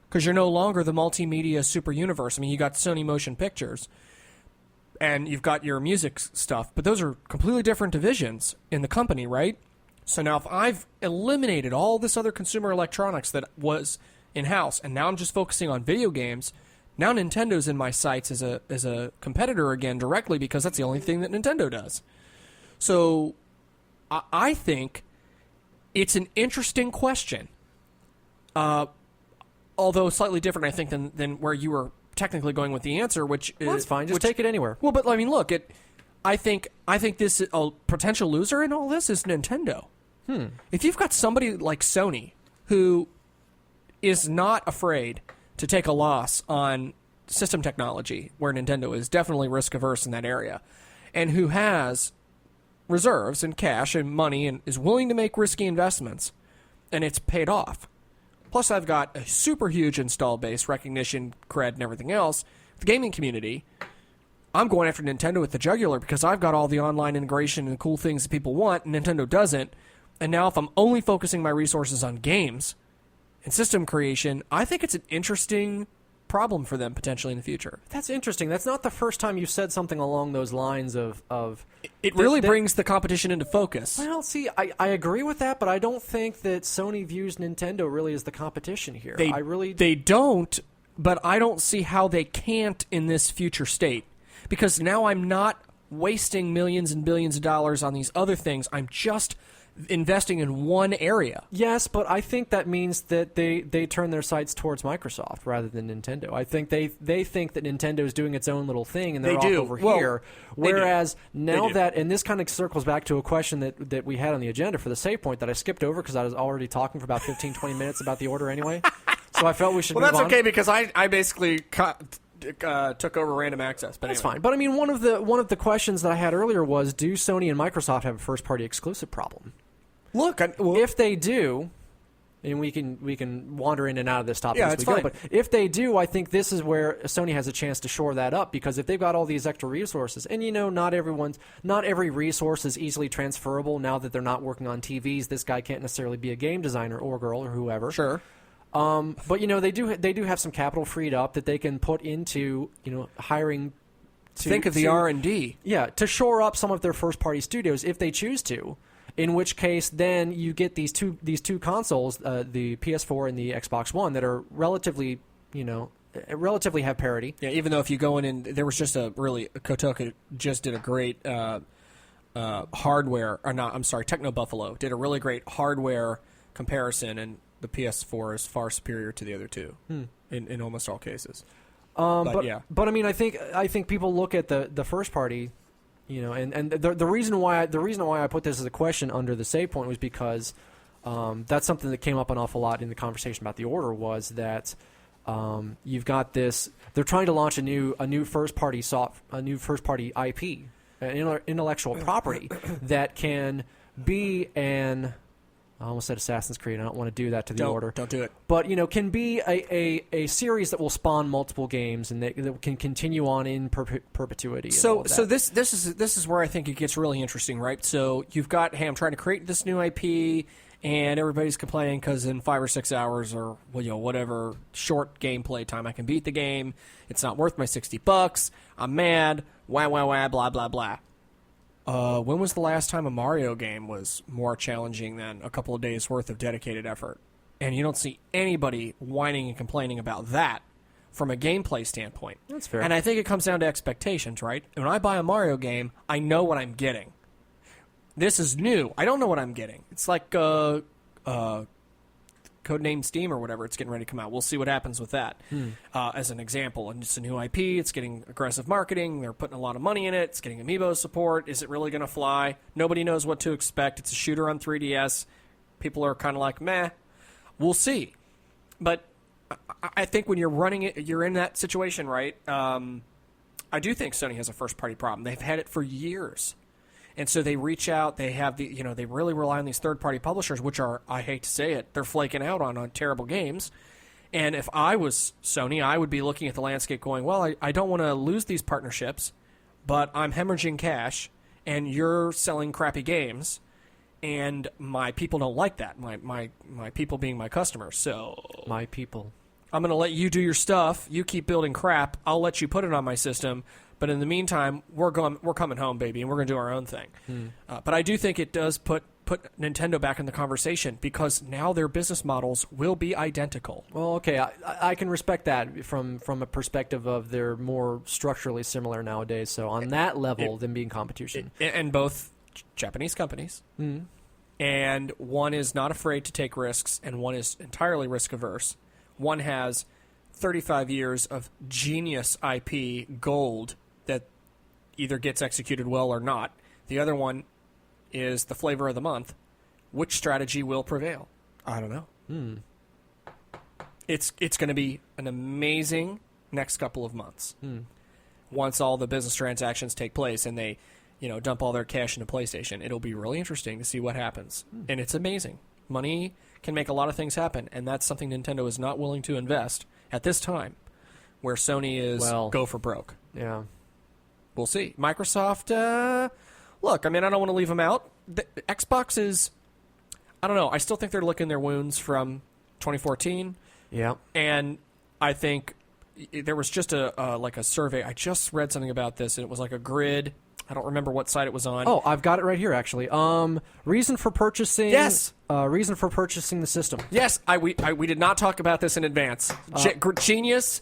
because you're no longer the multimedia super universe. I mean, you got Sony Motion Pictures, and you've got your music stuff, but those are completely different divisions in the company, right? So now if I've eliminated all this other consumer electronics that was in-house, and now I'm just focusing on video games, now Nintendo's in my sights as a competitor again directly because that's the only thing that Nintendo does. So I think it's an interesting question, although slightly different, I think, than where you were technically going with the answer, which is... That's fine. Just take it anywhere. Well, but I mean, look, I think this a potential loser in all this is Nintendo. If you've got somebody like Sony who is not afraid to take a loss on system technology, where Nintendo is definitely risk averse in that area, and who has reserves and cash and money and is willing to make risky investments, and it's paid off. Plus, I've got a super huge install base, recognition, cred, and everything else. The gaming community, I'm going after Nintendo with the jugular because I've got all the online integration and cool things that people want, and Nintendo doesn't. And now if I'm only focusing my resources on games and system creation, I think it's an interesting problem for them potentially in the future. That's interesting. That's not the first time you've said something along those lines of It really brings the competition into focus. Well, see, I agree with that, but I don't think that Sony views Nintendo really as the competition here. They don't, but I don't see how they can't in this future state. Because now I'm not wasting millions and billions of dollars on these other things. I'm just investing in one area. Yes, but I think that means that they turn their sights towards Microsoft rather than Nintendo. I think they think that Nintendo is doing its own little thing and they're off over here. Whereas now that, and this kind of circles back to a question that we had on the agenda for the save point that I skipped over because I was already talking for about 15, 20 minutes about the order anyway. So I felt we should move on. Well, that's okay because I basically took over random access. But that's anyway. fine. But I mean, one of the questions that I had earlier was, do Sony and Microsoft have a first-party exclusive problem? Look, if they do, and we can wander in and out of this topic as we fine. go, but if they do, I think this is where Sony has a chance to shore that up, because if they've got all these extra resources, and not every resource is easily transferable now that they're not working on TVs. This guy can't necessarily be a game designer or girl or whoever. Sure. But they do have some capital freed up that they can put into hiring. Think of the R&D. Yeah, to shore up some of their first-party studios if they choose to. In which case, then you get these two consoles, the PS4 and the Xbox One, that are relatively have parity. Yeah, even though if you go in and there was just Kotoka just did a great hardware, or not, I'm sorry, Techno Buffalo did a really great hardware comparison, and the PS4 is far superior to the other two in almost all cases. But I mean, I think people look at the first party. And the reason why I put this as a question under the save point was because that's something that came up an awful lot in the conversation about the order, was that you've got this. They're trying to launch a new first party IP, intellectual property that can be an. I almost said Assassin's Creed. I don't want to do that to the order. Don't do it. But can be a series that will spawn multiple games and that can continue on in perpetuity. So this is where I think it gets really interesting, right? So you've got, hey, I'm trying to create this new IP, and everybody's complaining because in 5 or 6 hours or whatever short gameplay time I can beat the game. It's not worth my $60. I'm mad. Wah wah wah. Blah blah blah. When was the last time a Mario game was more challenging than a couple of days' worth of dedicated effort? And you don't see anybody whining and complaining about that from a gameplay standpoint. That's fair. And I think it comes down to expectations, right? When I buy a Mario game, I know what I'm getting. This is new. I don't know what I'm getting. It's like Codename Steam or whatever. It's getting ready to come out. We'll see what happens with that. As an example, and it's a new IP. It's getting aggressive marketing. They're putting a lot of money in it. It's getting amiibo support. Is it really going to fly? Nobody knows what to expect. It's a shooter on 3DS. People are kind of like, meh. We'll see. But I think when you're running it, you're in that situation, right? I do think Sony has a first-party problem. They've had it for years. And so they reach out, they have they really rely on these third-party publishers, which are, I hate to say it, they're flaking out on terrible games. And if I was Sony, I would be looking at the landscape going, well, I don't want to lose these partnerships, but I'm hemorrhaging cash, and you're selling crappy games, and my people don't like that. My people being my customers. So my people. I'm going to let you do your stuff. You keep building crap. I'll let you put it on my system. But in the meantime, we're coming home, baby, and we're going to do our own thing. But I do think it does put Nintendo back in the conversation, because now their business models will be identical. Well, okay, I can respect that from a perspective of they're more structurally similar nowadays. So on that level, them being competition. And both Japanese companies. And one is not afraid to take risks, and one is entirely risk-averse. One has 35 years of genius IP gold that either gets executed well or not. The other one is the flavor of the month. Which strategy will prevail? I don't know. It's going to be an amazing next couple of months. Once all the business transactions take place and they, dump all their cash into PlayStation, it'll be really interesting to see what happens. And it's amazing. Money can make a lot of things happen, and that's something Nintendo is not willing to invest at this time, where Sony is go for broke. Yeah. We'll see. Microsoft, look, I mean, I don't want to leave them out. The Xbox is, I don't know, I still think they're licking their wounds from 2014. Yeah. And I think there was just a like a survey. I just read something about this, and it was like a grid. I don't remember what site it was on. Oh, I've got it right here, actually. Reason for purchasing. Yes. Reason for purchasing the system. Yes, we did not talk about this in advance. Genius.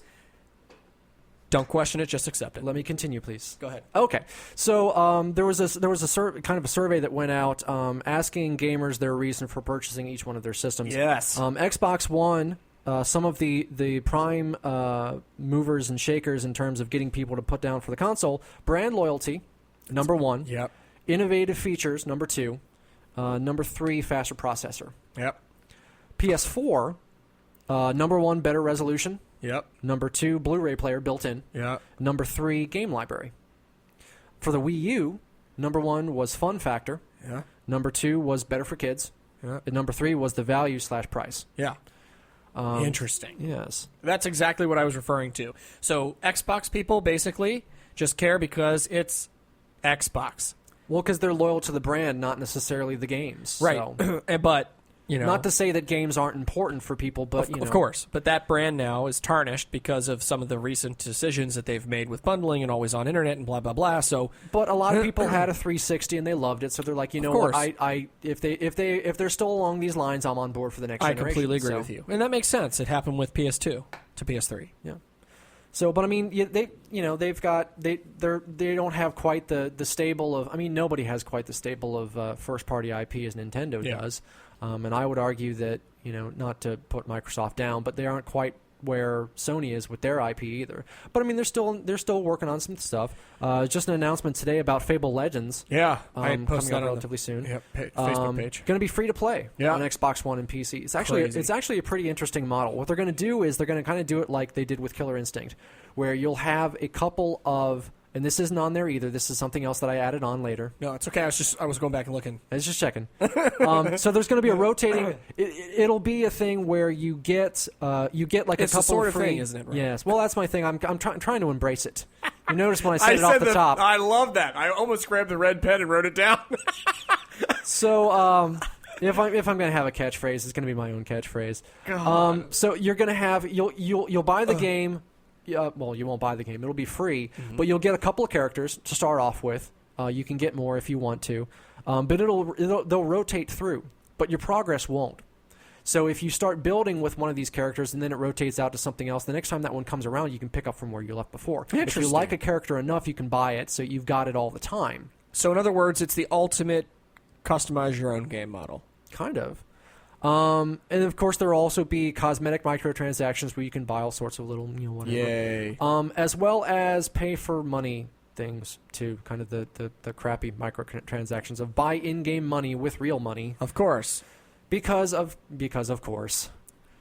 Don't question it, just accept it. Let me continue, please. Go ahead. Okay, so there was a kind of a survey that went out asking gamers their reason for purchasing each one of their systems. Yes. Xbox One, some of the prime movers and shakers in terms of getting people to put down for the console, brand loyalty, number one. Yep. Innovative features, number two. Number three, faster processor. Yep. PS4, number one, better resolution. Yep. Number two, Blu-ray player built in. Yep. Number three, game library. For the Wii U, number one was fun factor. Yeah. Number two was better for kids. Yeah. And number three was the value/price. Yeah. Interesting. Yes. That's exactly what I was referring to. So Xbox people basically just care because it's Xbox. Well, because they're loyal to the brand, not necessarily the games. Right. So. But, you know. Not to say that games aren't important for people, but, Of course. But that brand now is tarnished because of some of the recent decisions that they've made with bundling and always on internet and blah, blah, blah. So. But a lot of people had a 360 and they loved it, so they're like, you know what, if they're still along these lines, I'm on board for the next generation. I completely agree with you. And that makes sense. It happened with PS2 to PS3. Yeah. So, but I mean, they don't have quite the stable of. I mean, nobody has quite the stable of first party IP as Nintendo does, and I would argue that not to put Microsoft down, but they aren't quite where Sony is with their IP either. But I mean, they're still working on some stuff. Just an announcement today about Fable Legends. Yeah, I coming posted out that relatively soon. Facebook page. Going to be free to play Yeah. on Xbox One and PC. It's actually a pretty interesting model. What they're going to do is they're going to kind of do it like they did with Killer Instinct, where you'll have a couple of. And this isn't on there either. This is something else that I added on later. No, it's okay. I was going back and looking. I was just checking. So there's going to be a rotating. It'll be a thing where you get like It's a couple the sort of of free. thing, isn't it? Right? Yes. Well, that's my thing. I'm trying to embrace it. You notice when I said it off the top. I love that. I almost grabbed the red pen and wrote it down. So if I'm going to have a catchphrase, it's going to be my own catchphrase. So you're going to have you'll buy the game. Well, you won't buy the game. It'll be free, but you'll get a couple of characters to start off with. You can get more if you want to, but they'll rotate through, but your progress won't. So if you start building with one of these characters and then it rotates out to something else, the next time that one comes around, you can pick up from where you left before. If you like a character enough, you can buy it, so you've got it all the time. So in other words, it's the ultimate customize your own game model. Kind of. And of course, there will also be cosmetic microtransactions where you can buy all sorts of little, whatever. Yay. As well as pay for money things too, kind of the crappy microtransactions of buy in-game money with real money. Of course. Because of course.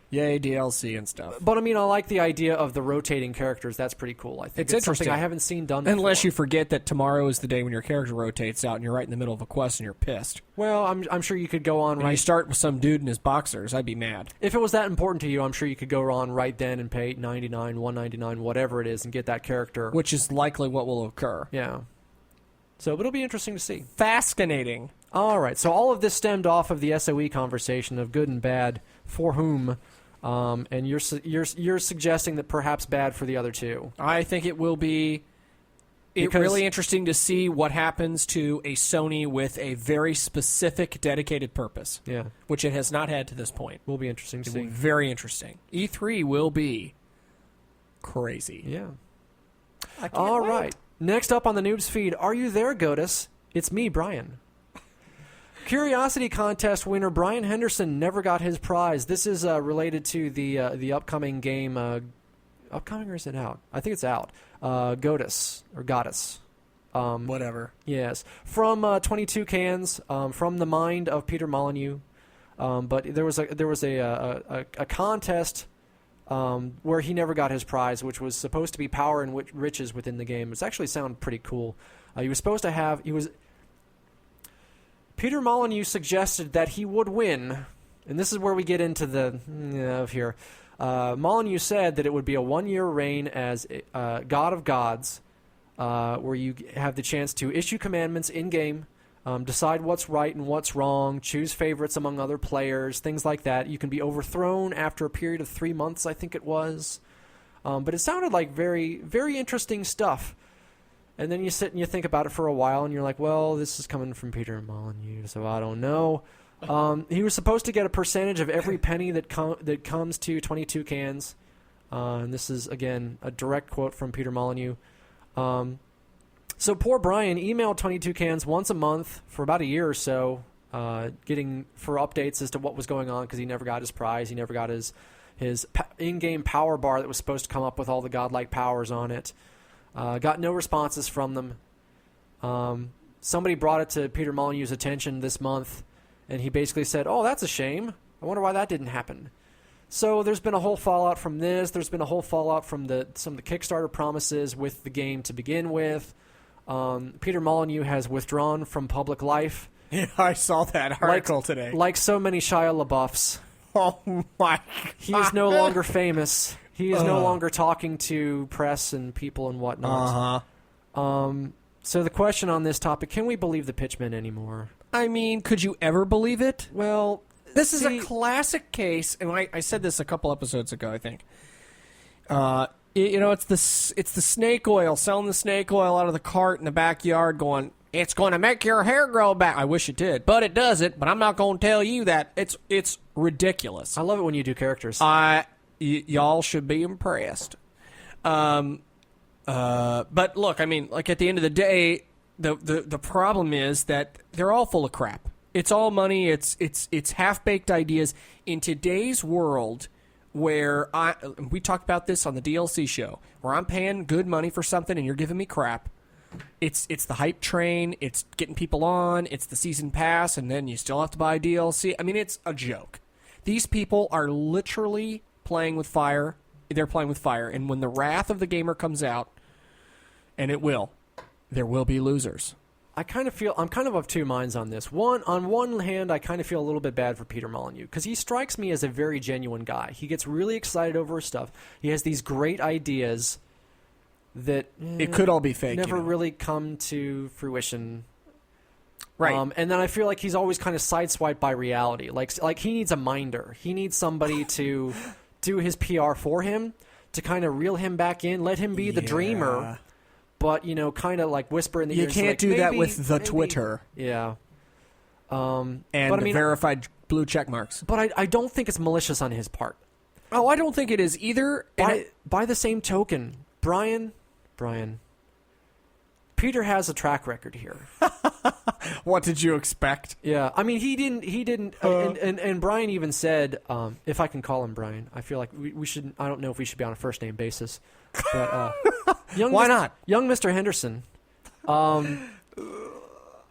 Yay, DLC and stuff. But I mean, I like the idea of the rotating characters. That's pretty cool. I think it's interesting. Something I haven't seen done before. Unless you forget that tomorrow is the day when your character rotates out and you're right in the middle of a quest and you're pissed. Well, I'm sure you could go on You start with some dude in his boxers. I'd be mad. If it was that important to you, I'm sure you could go on right then and pay $99, $199, whatever it is, and get that character. Which is likely what will occur. Yeah. So it'll be interesting to see. Fascinating. All right. So all of this stemmed off of the SOE conversation of good and bad for whom. And you're suggesting that perhaps bad for the other two. I think it will be really interesting to see what happens to a Sony with a very specific, dedicated purpose. Yeah. Which it has not had to this point. Will be interesting to It see. will be very interesting. E3 will be crazy. Yeah. I can't All wait. right. Next up on the Noobs feed, are you there, Godus? It's me, Brian. Curiosity contest winner Brian Henderson never got his prize. This is related to the upcoming game. Upcoming, or is it out? I think it's out. Godus or Godus. Whatever. Yes, from 22 Cans, from the mind of Peter Molyneux. But there was a contest where he never got his prize, which was supposed to be power and riches within the game. It actually sounded pretty cool. He was supposed to have. Peter Molyneux suggested that he would win, and this is where we get into the here. Molyneux said that it would be a 1-year reign as God of Gods, where you have the chance to issue commandments in-game, decide what's right and what's wrong, choose favorites among other players, things like that. You can be overthrown after a period of 3 months, I think it was. But it sounded like very, very interesting stuff. And then you sit and you think about it for a while, and you're like, well, this is coming from Peter Molyneux, so I don't know. He was supposed to get a percentage of every penny that comes to 22 Cans. And this is, again, a direct quote from Peter Molyneux. So poor Brian emailed 22 Cans once a month for about a year or so, getting for updates as to what was going on because he never got his prize. He never got his in-game power bar that was supposed to come up with all the godlike powers on it. Got no responses from them. Somebody brought it to Peter Molyneux's attention this month, and he basically said, oh, that's a shame. I wonder why that didn't happen. So there's been a whole fallout from this. There's been a whole fallout from some of the Kickstarter promises with the game to begin with. Peter Molyneux has withdrawn from public life. Yeah, I saw that article today. Like so many Shia LaBeoufs. Oh, my God. He is no longer famous. He is no longer talking to press and people and whatnot. So the question on this topic, can we believe the pitchmen anymore? I mean, could you ever believe it? Well, this is a classic case, and I said this a couple episodes ago, I think. It's the snake oil, selling the snake oil out of the cart in the backyard going, it's going to make your hair grow back. I wish it did, but it doesn't, but I'm not going to tell you that. It's ridiculous. I love it when you do characters. Y'all should be impressed. But look, I mean, like at the end of the day, the problem is that they're all full of crap. It's all money. It's half-baked ideas. In today's world, where we talked about this on the DLC show, where I'm paying good money for something and you're giving me crap. It's the hype train. It's getting people on. It's the season pass, and then you still have to buy DLC. I mean, it's a joke. These people are literally playing with fire. They're playing with fire, and when the wrath of the gamer comes out, and there will be losers. I'm kind of two minds on this. On one hand, I kind of feel a little bit bad for Peter Molyneux because he strikes me as a very genuine guy. He gets really excited over his stuff. He has these great ideas that it could all be fake. Never really come to fruition. Right. And then I feel like he's always kind of sideswiped by reality. Like he needs a minder. He needs somebody to do his PR for him, to kind of reel him back in, let him be the dreamer. But, kind of like whisper in the ear. You can't do that with the Twitter. Yeah. And the verified blue check marks. But I don't think it's malicious on his part. Oh, I don't think it is either. By the same token, Brian, Peter has a track record here. What did you expect? Yeah, I mean, he didn't, and Brian even said, if I can call him Brian, I feel like we should. I don't know if we should be on a first name basis, but why not? Young Mr. Henderson,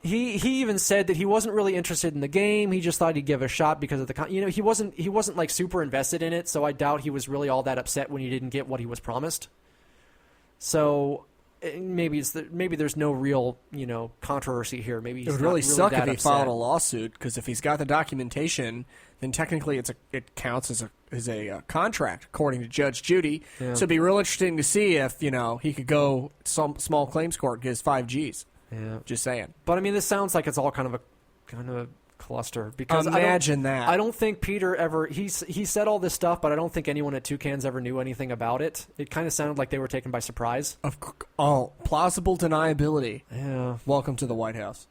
he even said that he wasn't really interested in the game. He just thought he'd give it a shot because of the he wasn't like super invested in it. So I doubt he was really all that upset when he didn't get what he was promised. So. Maybe there's no real controversy here. Maybe he's it would really suck if he upset. filed a lawsuit, because if he's got the documentation, then technically it counts as a contract according to Judge Judy. Yeah. So it'd be real interesting to see if he could go some small claims court and get his 5 Gs. Yeah, just saying. But I mean, this sounds like it's all kind of a cluster, because I don't think Peter ever he said all this stuff, but I don't think anyone at Toucans ever knew anything about it. It kind of sounded like they were taken by surprise. Plausible deniability. Yeah. Welcome to the White House.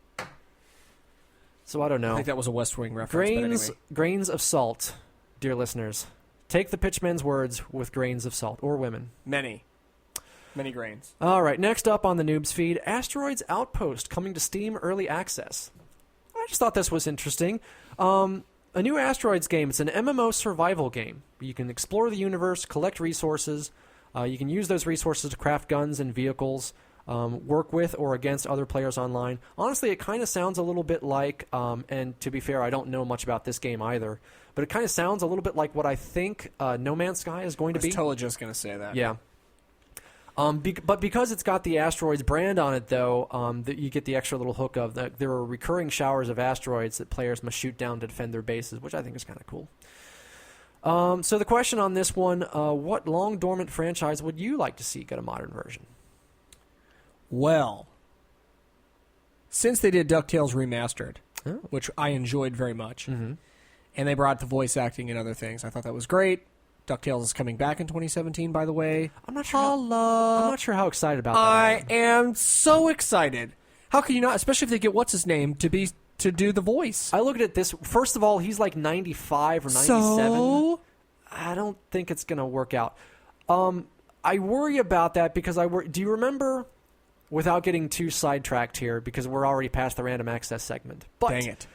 So I don't know. I think that was a West Wing reference. Grains of salt, dear listeners. Take the pitchmen's words with grains of salt, or women. Many grains. All right, next up on the Noobs feed, Asteroids Outpost coming to Steam Early Access. I just thought this was interesting. A new Asteroids game. It's an MMO survival game. You can explore the universe, collect resources. You can use those resources to craft guns and vehicles, work with or against other players online. Honestly, it kind of sounds a little bit like, and to be fair, I don't know much about this game either, but it kind of sounds a little bit like what I think No Man's Sky is going to be. I was totally just going to say that. Yeah. But because it's got the Asteroids brand on it, though, that you get the extra little hook of there are recurring showers of asteroids that players must shoot down to defend their bases, which I think is kind of cool. So the question on this one, what long dormant franchise would you like to see get a modern version? Well, since they did DuckTales Remastered, which I enjoyed very much, and they brought the voice acting and other things, I thought that was great. DuckTales is coming back in 2017, by the way. I'm not sure. I'm not sure how excited about that. I am so excited. How can you not? Especially if they get what's his name to do the voice. I look at it this. First of all, he's like 95 or 97. So? I don't think it's going to work out. I worry about that because do you remember, without getting too sidetracked here, because we're already past the random access segment. But, Dang it.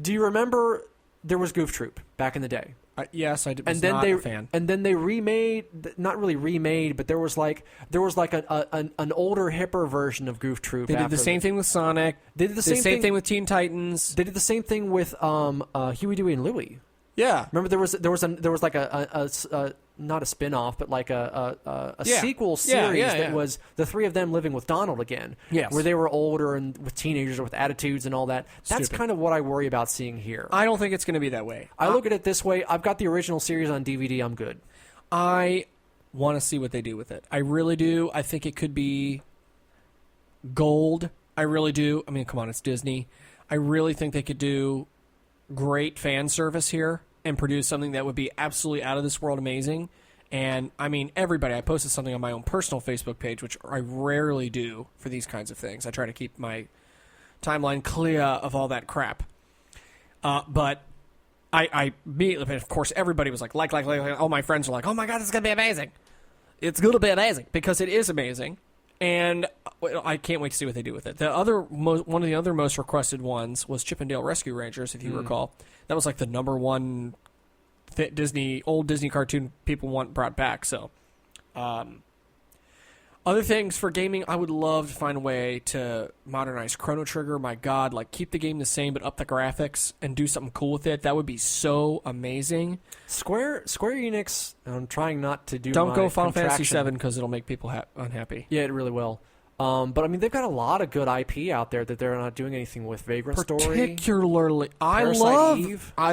Do you remember there was Goof Troop back in the day? Yes, I was not a fan. And then they remade, not really remade, but there was like an older, hipper version of Goof Troop. They did the same thing with Sonic. They did the same thing with Teen Titans. They did the same thing with Huey, Dewey, and Louie. Yeah. Remember there was like a not a spin-off, but like a sequel series that was the three of them living with Donald again. Yes. Where they were older and with teenagers with attitudes and all that. That's kind of what I worry about seeing here. I don't think it's going to be that way. I look at it this way. I've got the original series on DVD. I'm good. I want to see what they do with it. I really do. I think it could be gold. I really do. I mean, come on, it's Disney. I really think they could do great fan service here and produce something that would be absolutely out of this world amazing. And, I mean, everybody, I posted something on my own personal Facebook page, which I rarely do for these kinds of things. I try to keep my timeline clear of all that crap. But I immediately, of course, everybody was like, all my friends are like, oh my God, this is going to be amazing. It's going to be amazing. Because it is amazing. And I can't wait to see what they do with it. One of the other most requested ones was Chip 'n Dale Rescue Rangers, if you recall. That was like the number one old Disney cartoon people want brought back. So, other things for gaming, I would love to find a way to modernize Chrono Trigger. My God, like keep the game the same but up the graphics and do something cool with it. That would be so amazing. Square Enix. I'm trying not to do. Don't go Final contraction. Fantasy VII because it'll make people unhappy. Yeah, it really will. But I mean, they've got a lot of good IP out there that they're not doing anything with. Vagrant Story, particularly, I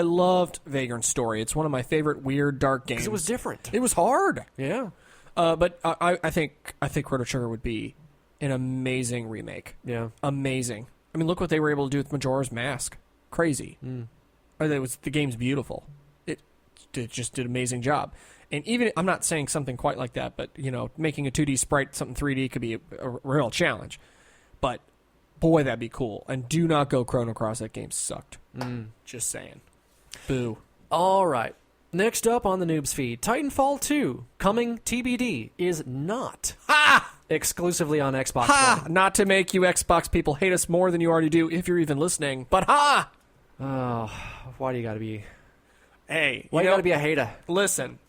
loved Vagrant Story. It's one of my favorite weird dark games. 'Cause it was different. It was hard. Yeah. But I think Chrono Trigger would be an amazing remake. Yeah. Amazing. I mean, look what they were able to do with Majora's Mask. Crazy. The game's beautiful. It just did an amazing job. And even, I'm not saying something quite like that, but, making a 2D sprite something 3D could be a real challenge. But, boy, that'd be cool. And do not go Chrono Cross. That game sucked. Just saying. Boo. All right. Next up on the Noobs feed, Titanfall 2, coming TBD, is not exclusively on Xbox One. Not to make you Xbox people hate us more than you already do, if you're even listening, but Oh, why do you got to be... Hey, why you got to be a hater? Listen.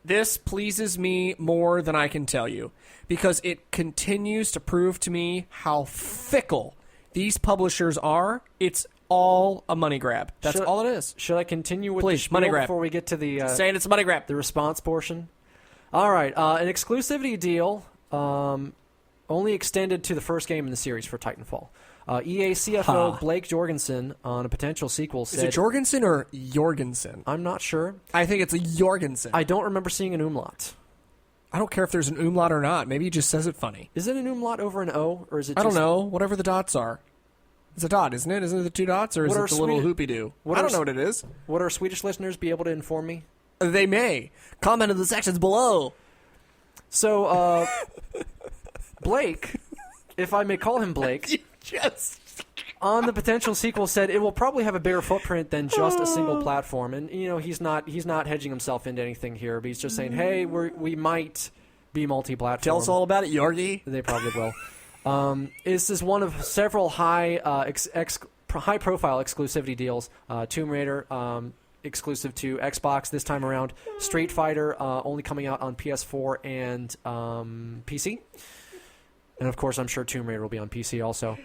This pleases me more than I can tell you because it continues to prove to me how fickle these publishers are. It's all a money grab. That's all it is. Should I continue with the spiel before we get to the saying it's a money grab, the response portion? All right, an exclusivity deal only extended to the first game in the series for Titanfall. EA CFO Blake Jorgensen on a potential sequel said... Is it Jorgensen or Jorgensen? I'm not sure. I think it's a Jorgensen. I don't remember seeing an umlaut. I don't care if there's an umlaut or not. Maybe he just says it funny. Is it an umlaut over an O, or is it just... I don't know. Whatever the dots are. It's a dot, isn't it? Isn't it the two dots, or is it the little hoopy-doo? I don't know what it is. Would our Swedish listeners be able to inform me? They may. Comment in the sections below. So, Blake, if I may call him Blake... Just on the potential sequel said it will probably have a bigger footprint than just a single platform, and he's not hedging himself into anything here, but he's just saying, hey, we might be multi-platform. Tell us all about it, Yorgi. They probably will. This is one of several high-profile exclusivity deals. Tomb Raider exclusive to Xbox this time around. Street Fighter only coming out on PS4 and PC. And of course, I'm sure Tomb Raider will be on PC also.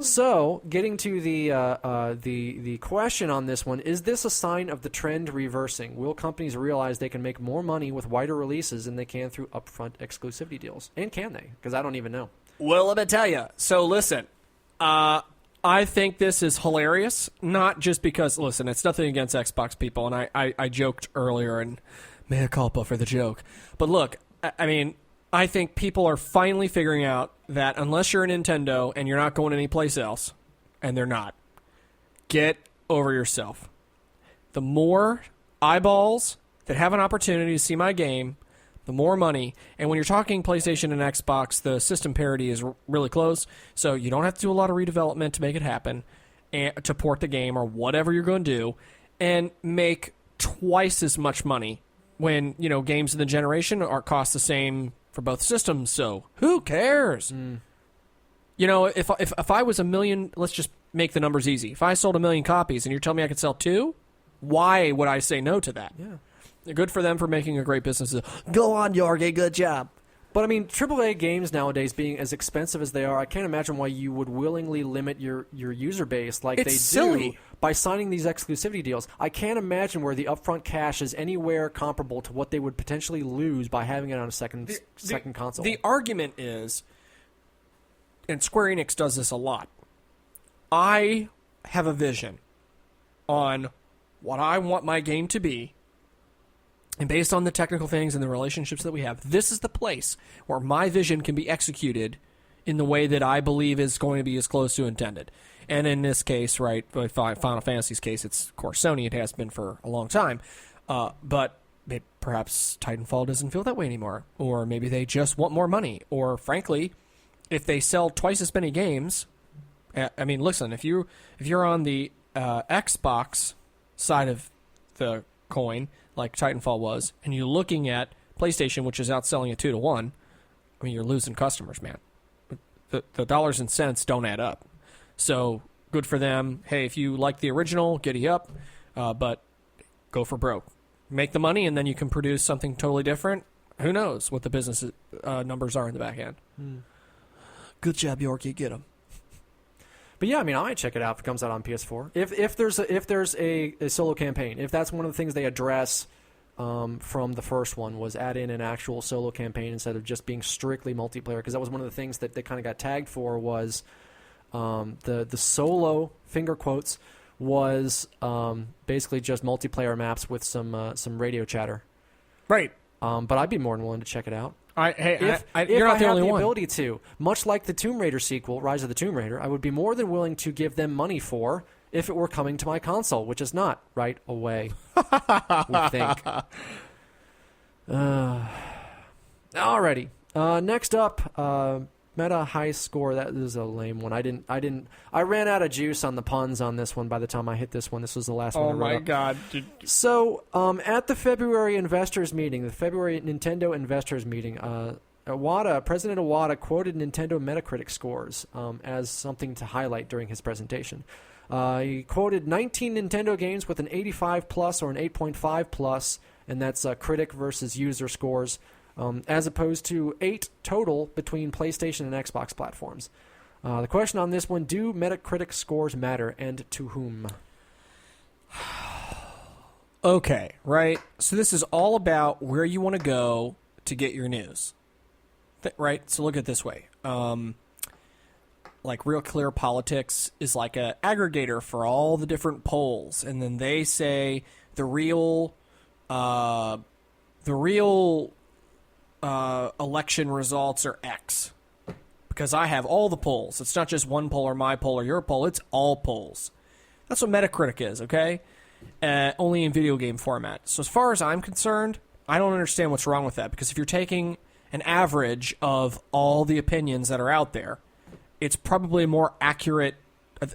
So, getting to the question on this one, is this a sign of the trend reversing? Will companies realize they can make more money with wider releases than they can through upfront exclusivity deals? And can they? Because I don't even know. Well, let me tell you. So, listen. I think this is hilarious. Not just because, listen, it's nothing against Xbox people. And I joked earlier, and mea culpa for the joke. But look, I mean... I think people are finally figuring out that unless you're a Nintendo and you're not going anyplace else, and they're not, get over yourself. The more eyeballs that have an opportunity to see my game, the more money. And when you're talking PlayStation and Xbox, the system parity is really close, so you don't have to do a lot of redevelopment to make it happen, and to port the game or whatever you're going to do, and make twice as much money when, games in the generation cost the same for both systems. So who cares? If I was 1 million, let's just make the numbers easy. If I sold 1 million copies and you're telling me I could sell 2, why would I say no to that? Yeah. Good for them for making a great business. Go on, Yorgi. Good job. But I mean, AAA games nowadays being as expensive as they are, I can't imagine why you would willingly limit your user base like It's they silly. do by signing these exclusivity deals. I can't imagine where the upfront cash is anywhere comparable to what they would potentially lose by having it on a second console. The argument is, and Square Enix does this a lot, I have a vision on what I want my game to be, and based on the technical things and the relationships that we have, this is the place where my vision can be executed in the way that I believe is going to be as close to intended. And in this case, right, with Final Fantasy's case, it's, of course, Sony. It has been for a long time. But perhaps Titanfall doesn't feel that way anymore. Or maybe they just want more money. Or, frankly, if they sell twice as many games... I mean, listen, if you're on the Xbox side of the coin, like Titanfall was, and you're looking at PlayStation, which is outselling it 2-1, I mean, you're losing customers, man. The dollars and cents don't add up. So, good for them. Hey, if you like the original, giddy up, but go for broke. Make the money, and then you can produce something totally different. Who knows what the business numbers are in the back end. Good job, Yorkie. Get him. But yeah, I mean, I might check it out if it comes out on PS4. If there's a solo campaign, if that's one of the things they address from the first one, was add in an actual solo campaign instead of just being strictly multiplayer, because that was one of the things that they kind of got tagged for was the solo, finger quotes, was basically just multiplayer maps with some radio chatter. Right. But I'd be more than willing to check it out. You're If not I the have only the one. ability to, much like the Tomb Raider sequel, Rise of the Tomb Raider, I would be more than willing to give them money for if it were coming to my console, which is not right away, we think. Alrighty. Next up, Meta high score. That is a lame one. I ran out of juice on the puns on this one by the time I hit this one. This was the last one. Oh I wrote my up. God. So, at the February investors meeting, the February Nintendo investors meeting, President Iwata quoted Nintendo MetaCritic Scores as something to highlight during his presentation. He quoted 19 Nintendo games with an 85 plus or an 8.5 plus, and that's critic versus user scores, as opposed to 8 total between PlayStation and Xbox platforms. The question on this one, do Metacritic scores matter, and to whom? Okay, right? So this is all about where you want to go to get your news. Right? So look at it this way. Like Real Clear Politics is like an aggregator for all the different polls, and then they say the real election results are X. Because I have all the polls. It's not just one poll or my poll or your poll. It's all polls. That's what Metacritic is, okay? Only in video game format. So as far as I'm concerned, I don't understand what's wrong with that. Because if you're taking an average of all the opinions that are out there, it's probably a more accurate,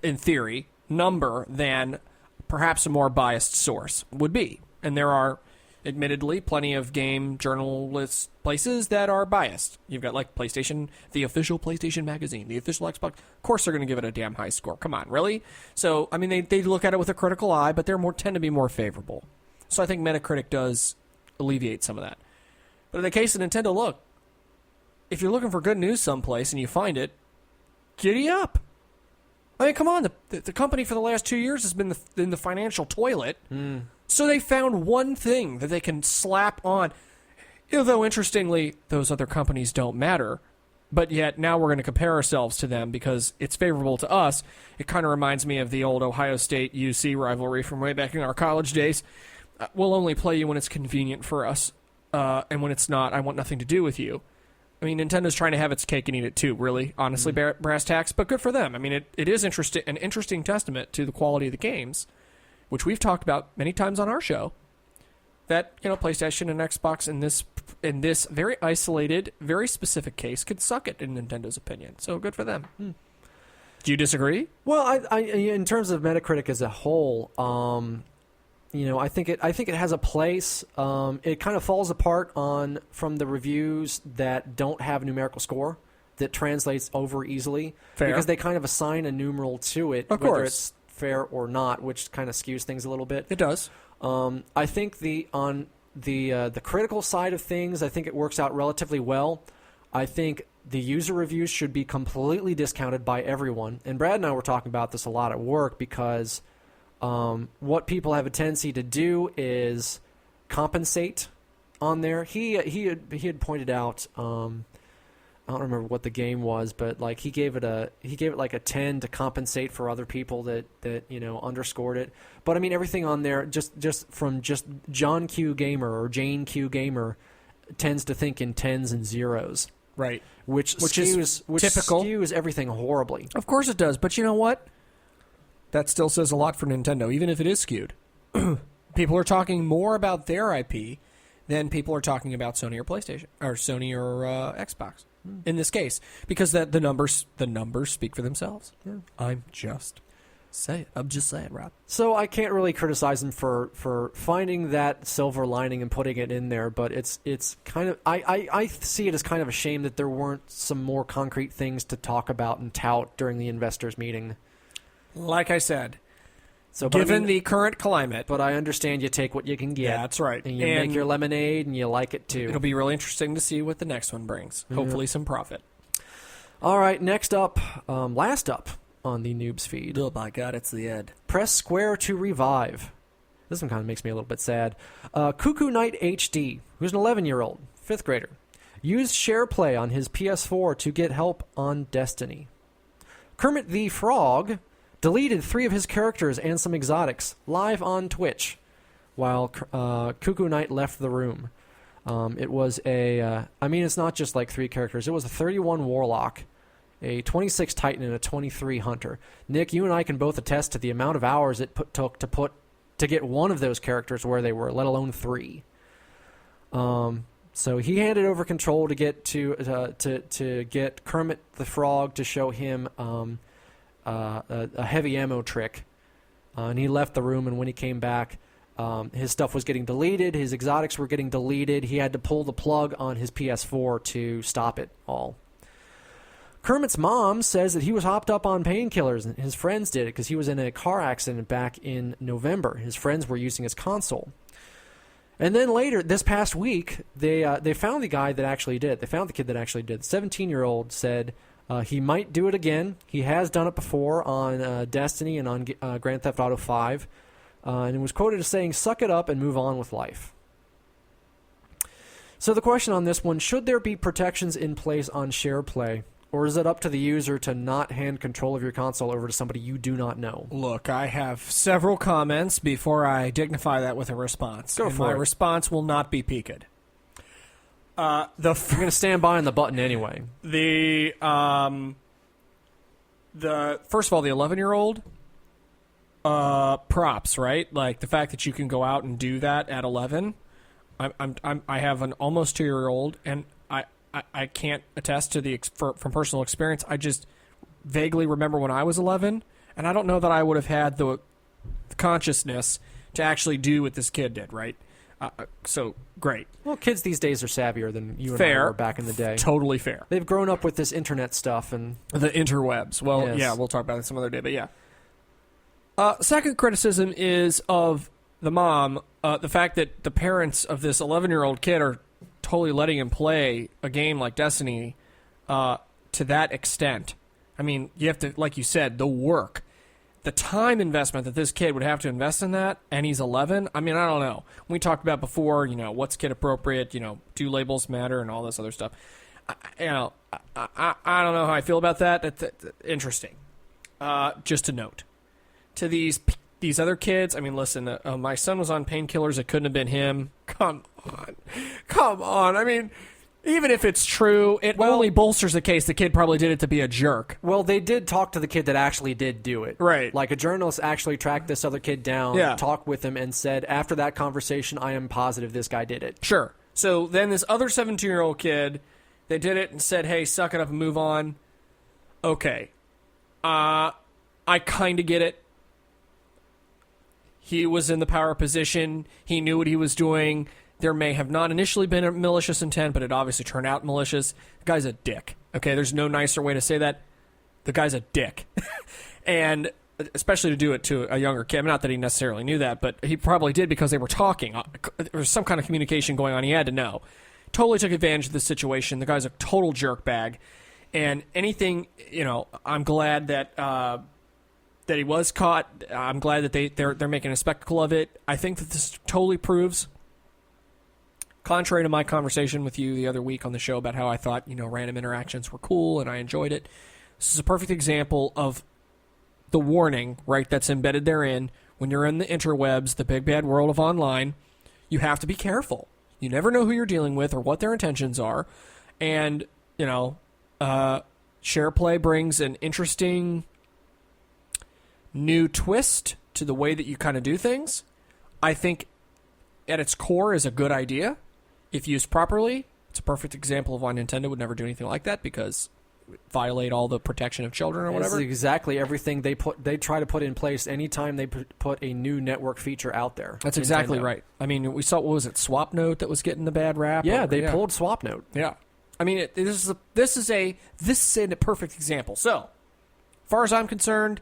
in theory, number than perhaps a more biased source would be. And there are, admittedly, plenty of game journalist places that are biased. You've got, like, PlayStation, the official PlayStation magazine, the official Xbox. Of course they're going to give it a damn high score. Come on, really? So, I mean, they look at it with a critical eye, but tend to be more favorable. So I think Metacritic does alleviate some of that. But in the case of Nintendo, look, if you're looking for good news someplace and you find it, giddy up. I mean, come on. The company for the last 2 years has been in the financial toilet. So they found one thing that they can slap on. Although, interestingly, those other companies don't matter. But yet, now we're going to compare ourselves to them because it's favorable to us. It kind of reminds me of the old Ohio State-UC rivalry from way back in our college days. We'll only play you when it's convenient for us. And when it's not, I want nothing to do with you. I mean, Nintendo's trying to have its cake and eat it too, really, honestly, brass tacks. But good for them. I mean, it is an interesting testament to the quality of the games, which we've talked about many times on our show. that PlayStation and Xbox in this very isolated, very specific case could suck it in Nintendo's opinion. So good for them. Do you disagree? Well, I in terms of Metacritic as a whole, I think it has a place. It kind of falls apart from the reviews that don't have a numerical score that translates over easily. Fair. Because they kind of assign a numeral to it, Of whether course. it's fair or not, which kind of skews things a little bit. It does. I think on the critical side of things, I think it works out relatively well. I think the user reviews should be completely discounted by everyone. And Brad and I were talking about this a lot at work because what people have a tendency to do is compensate on there. He had pointed out. I don't remember what the game was, but like he gave it like a 10 to compensate for other people that underscored it. But I mean everything on there just from John Q Gamer or Jane Q Gamer tends to think in tens and zeros. Right. Which is typical. Skews everything horribly. Of course it does, but you know what? That still says a lot for Nintendo, even if it is skewed. People are talking more about their IP than people are talking about Sony or PlayStation or Sony or Xbox. In this case, because the numbers speak for themselves. Yeah. I'm just saying, Rob. So I can't really criticize him for finding that silver lining and putting it in there, but it's kind of I see it as kind of a shame that there weren't some more concrete things to talk about and tout during the investors meeting. Like I said, so given the current climate, but I understand you take what you can get. Yeah, that's right. And you make your lemonade and you like it too. It'll be really interesting to see what the next one brings. Hopefully some profit. All right, next up, last up on the Noobs feed. Oh my god, it's the end. Press square to revive. This one kind of makes me a little bit sad. Cuckoo Knight HD, who's an 11-year-old, 5th grader, used SharePlay on his PS4 to get help on Destiny. Kermit the Frog deleted 3 of his characters and some exotics live on Twitch while Cuckoo Knight left the room. It was it's not just like 3 characters. It was a 31 Warlock, a 26 Titan, and a 23 Hunter. Nick, you and I can both attest to the amount of hours it took to get one of those characters where they were, let alone 3. So he handed over control to get to get Kermit the Frog to show him a heavy ammo trick, and he left the room. And when he came back, his stuff was getting deleted. His exotics were getting deleted. He had to pull the plug on his PS4 to stop it all. Kermit's mom says that he was hopped up on painkillers, and his friends did it because he was in a car accident back in November. His friends were using his console. And then later, this past week, they found the guy that actually did it. They found the kid that actually did it. The 17-year-old said he might do it again. He has done it before on Destiny and on Grand Theft Auto 5. And it was quoted as saying, "Suck it up and move on with life." So the question on this one, should there be protections in place on SharePlay? Or is it up to the user to not hand control of your console over to somebody you do not know? Look, I have several comments before I dignify that with a response. Go for my it. response will not be peaked. I'm going to stand by on the button anyway. The first of all, the 11-year-old, props, right? Like the fact that you can go out and do that at 11. I have an almost 2-year-old, and I can't attest to from personal experience. I just vaguely remember when I was 11, and I don't know that I would have had the consciousness to actually do what this kid did, right? So, great. Well, kids these days are savvier than you and Fair. I were back in the day. Totally fair. They've grown up with this internet stuff. And The interwebs. Well, Yes. yeah, we'll talk about it some other day, but yeah. Second criticism is of the mom, the fact that the parents of this 11-year-old kid are totally letting him play a game like Destiny to that extent. I mean, you have to, like you said, the work, the time investment that this kid would have to invest in that, and he's 11. I mean, I don't know. We talked about before, what's kid appropriate, do labels matter and all this other stuff. I don't know how I feel about that. That's interesting. Just a note. To these other kids, I mean, listen, my son was on painkillers. It couldn't have been him. Come on. I mean, Even if it's true, it only bolsters the case the kid probably did it to be a jerk. Well, they did talk to the kid that actually did do it. Right. Like, a journalist actually tracked this other kid down, talked with him, and said, after that conversation, I am positive this guy did it. Sure. So then this other 17-year-old kid, they did it and said, hey, suck it up and move on. Okay. I kind of get it. He was in the power position. He knew what he was doing. There may have not initially been a malicious intent, but it obviously turned out malicious. The guy's a dick. Okay, there's no nicer way to say that. The guy's a dick. And especially to do it to a younger kid. Not that he necessarily knew that, but he probably did because they were talking. There was some kind of communication going on. He had to know. Totally took advantage of the situation. The guy's a total jerkbag. And anything, I'm glad that that he was caught. I'm glad that they're making a spectacle of it. I think that this totally proves, contrary to my conversation with you the other week on the show about how I thought, random interactions were cool and I enjoyed it. This is a perfect example of the warning, right, that's embedded therein. When you're in the interwebs, the big bad world of online, you have to be careful. You never know who you're dealing with or what their intentions are. And, SharePlay brings an interesting new twist to the way that you kind of do things. I think at its core is a good idea. If used properly, it's a perfect example of why Nintendo would never do anything like that, because it would violate all the protection of children or whatever. That's exactly everything they try to put in place anytime they put a new network feature out there. That's exactly right. I mean, we saw, what was it, Swap Note that was getting the bad rap? Yeah, they pulled Swap Note. Yeah. I mean, this is a perfect example. So, as far as I'm concerned,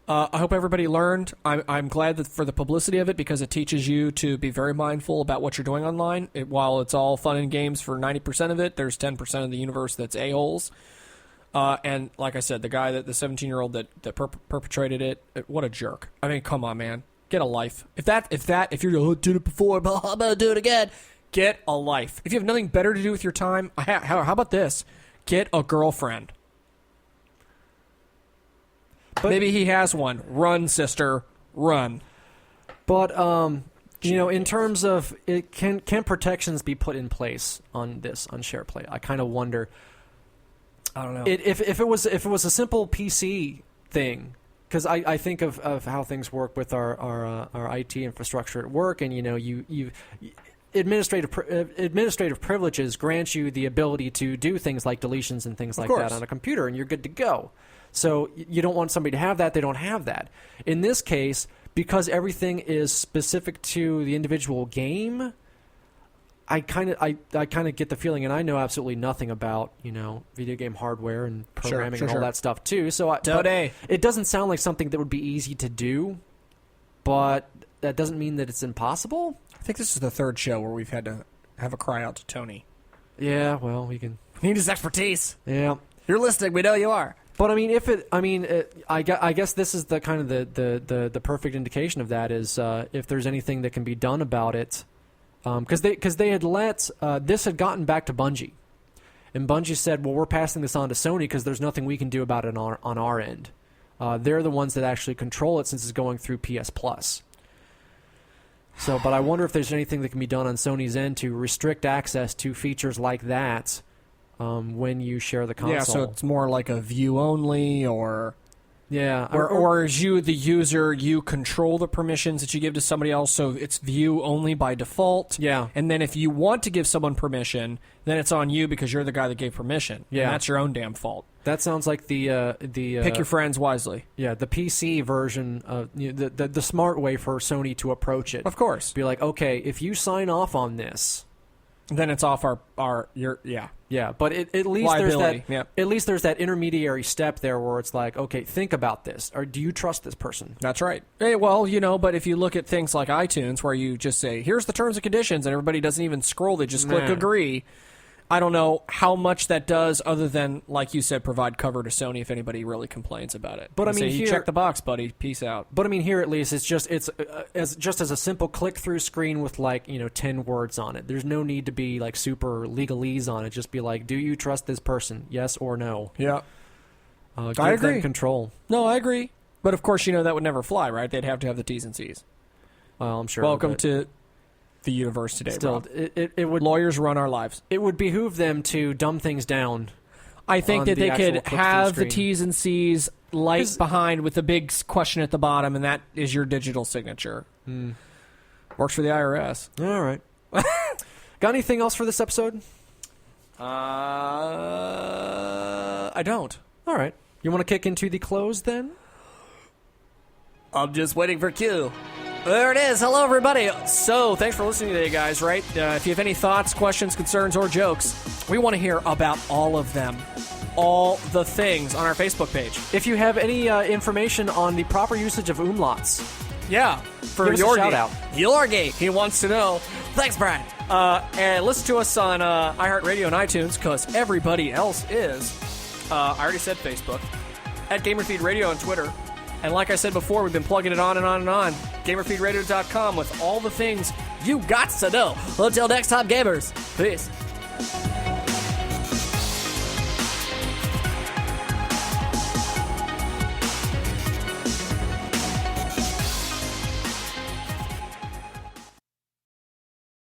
I hope everybody learned. I'm glad that for the publicity of it, because it teaches you to be very mindful about what you're doing online. While it's all fun and games for 90% of it, there's 10% of the universe that's a-holes. And like I said, the guy, the 17-year-old that perpetrated it, what a jerk. I mean, come on, man. Get a life. If you're did it before, but I'm going to do it again, get a life. If you have nothing better to do with your time, how about this? Get a girlfriend. But maybe he has one. Run, sister, run. But in terms of can protections be put in place on SharePlay? I kind of wonder. I don't know. If it was a simple PC thing, because I think of how things work with our IT infrastructure at work, and you administrative privileges grant you the ability to do things like deletions and things like that on a computer, and you're good to go. So you don't want somebody to have that. They don't have that. In this case, because everything is specific to the individual game, I kind of get the feeling, and I know absolutely nothing about video game hardware and programming and all that stuff too. So it doesn't sound like something that would be easy to do, but that doesn't mean that it's impossible. I think this is the third show where we've had to have a cry out to Tony. Yeah, well, we need his expertise. Yeah, you're listening. We know you are. But I mean, I guess this is the kind of the perfect indication of that is if there's anything that can be done about it, because they had this had gotten back to Bungie, and Bungie said, well, we're passing this on to Sony because there's nothing we can do about it on our end. They're the ones that actually control it since it's going through PS Plus. So, but I wonder if there's anything that can be done on Sony's end to restrict access to features like that. When you share the console. Yeah, so it's more like a view only, or as you, the user, you control the permissions that you give to somebody else, so it's view only by default. Yeah. And then if you want to give someone permission, then it's on you because you're the guy that gave permission. Yeah. And that's your own damn fault. That sounds like the pick your friends wisely. Yeah, the PC version of the smart way for Sony to approach it. Of course. Be like, okay, if you sign off on this, then it's off Yeah, but at least liability. At least there's that intermediary step there where it's like, okay, think about this, or do you trust this person? That's right. Hey, well, but if you look at things like iTunes, where you just say, here's the terms and conditions, and everybody doesn't even scroll, they just click agree. I don't know how much that does, other than, like you said, provide cover to Sony if anybody really complains about it. But I mean, you check the box, buddy. Peace out. But I mean, here at least it's as a simple click-through screen with 10 words on it. There's no need to be like super legalese on it. Just be like, do you trust this person? Yes or no. Yeah. Give I agree. Them control. No, I agree. But of course, that would never fly, right? They'd have to have the T's and C's. Well, I'm sure. Welcome to the universe today, Still, Rob. it would Lawyers run our lives. it would behoove them to dumb things down. I think on that the they actual could click-through have the screen. T's and C's light 'Cause- behind with the big question at the bottom, and that is your digital signature. Works for the IRS. All right. Got anything else for this episode? I don't. All right. You want to kick into the close then? I'm just waiting for Q. There it is. Hello, everybody. So, thanks for listening today, guys, right? If you have any thoughts, questions, concerns, or jokes, we want to hear about all of them. All the things on our Facebook page. If you have any information on the proper usage of umlauts, Yeah, for give us a your shout game. out. Yorgi. He wants to know. Thanks, Brian. And listen to us on iHeartRadio and iTunes, because everybody else is. I already said Facebook. At GamerFeed Radio on Twitter. And like I said before, we've been plugging it on and on and on. GamerFeedRadio.com with all the things You got to know. Until next time, gamers. Peace.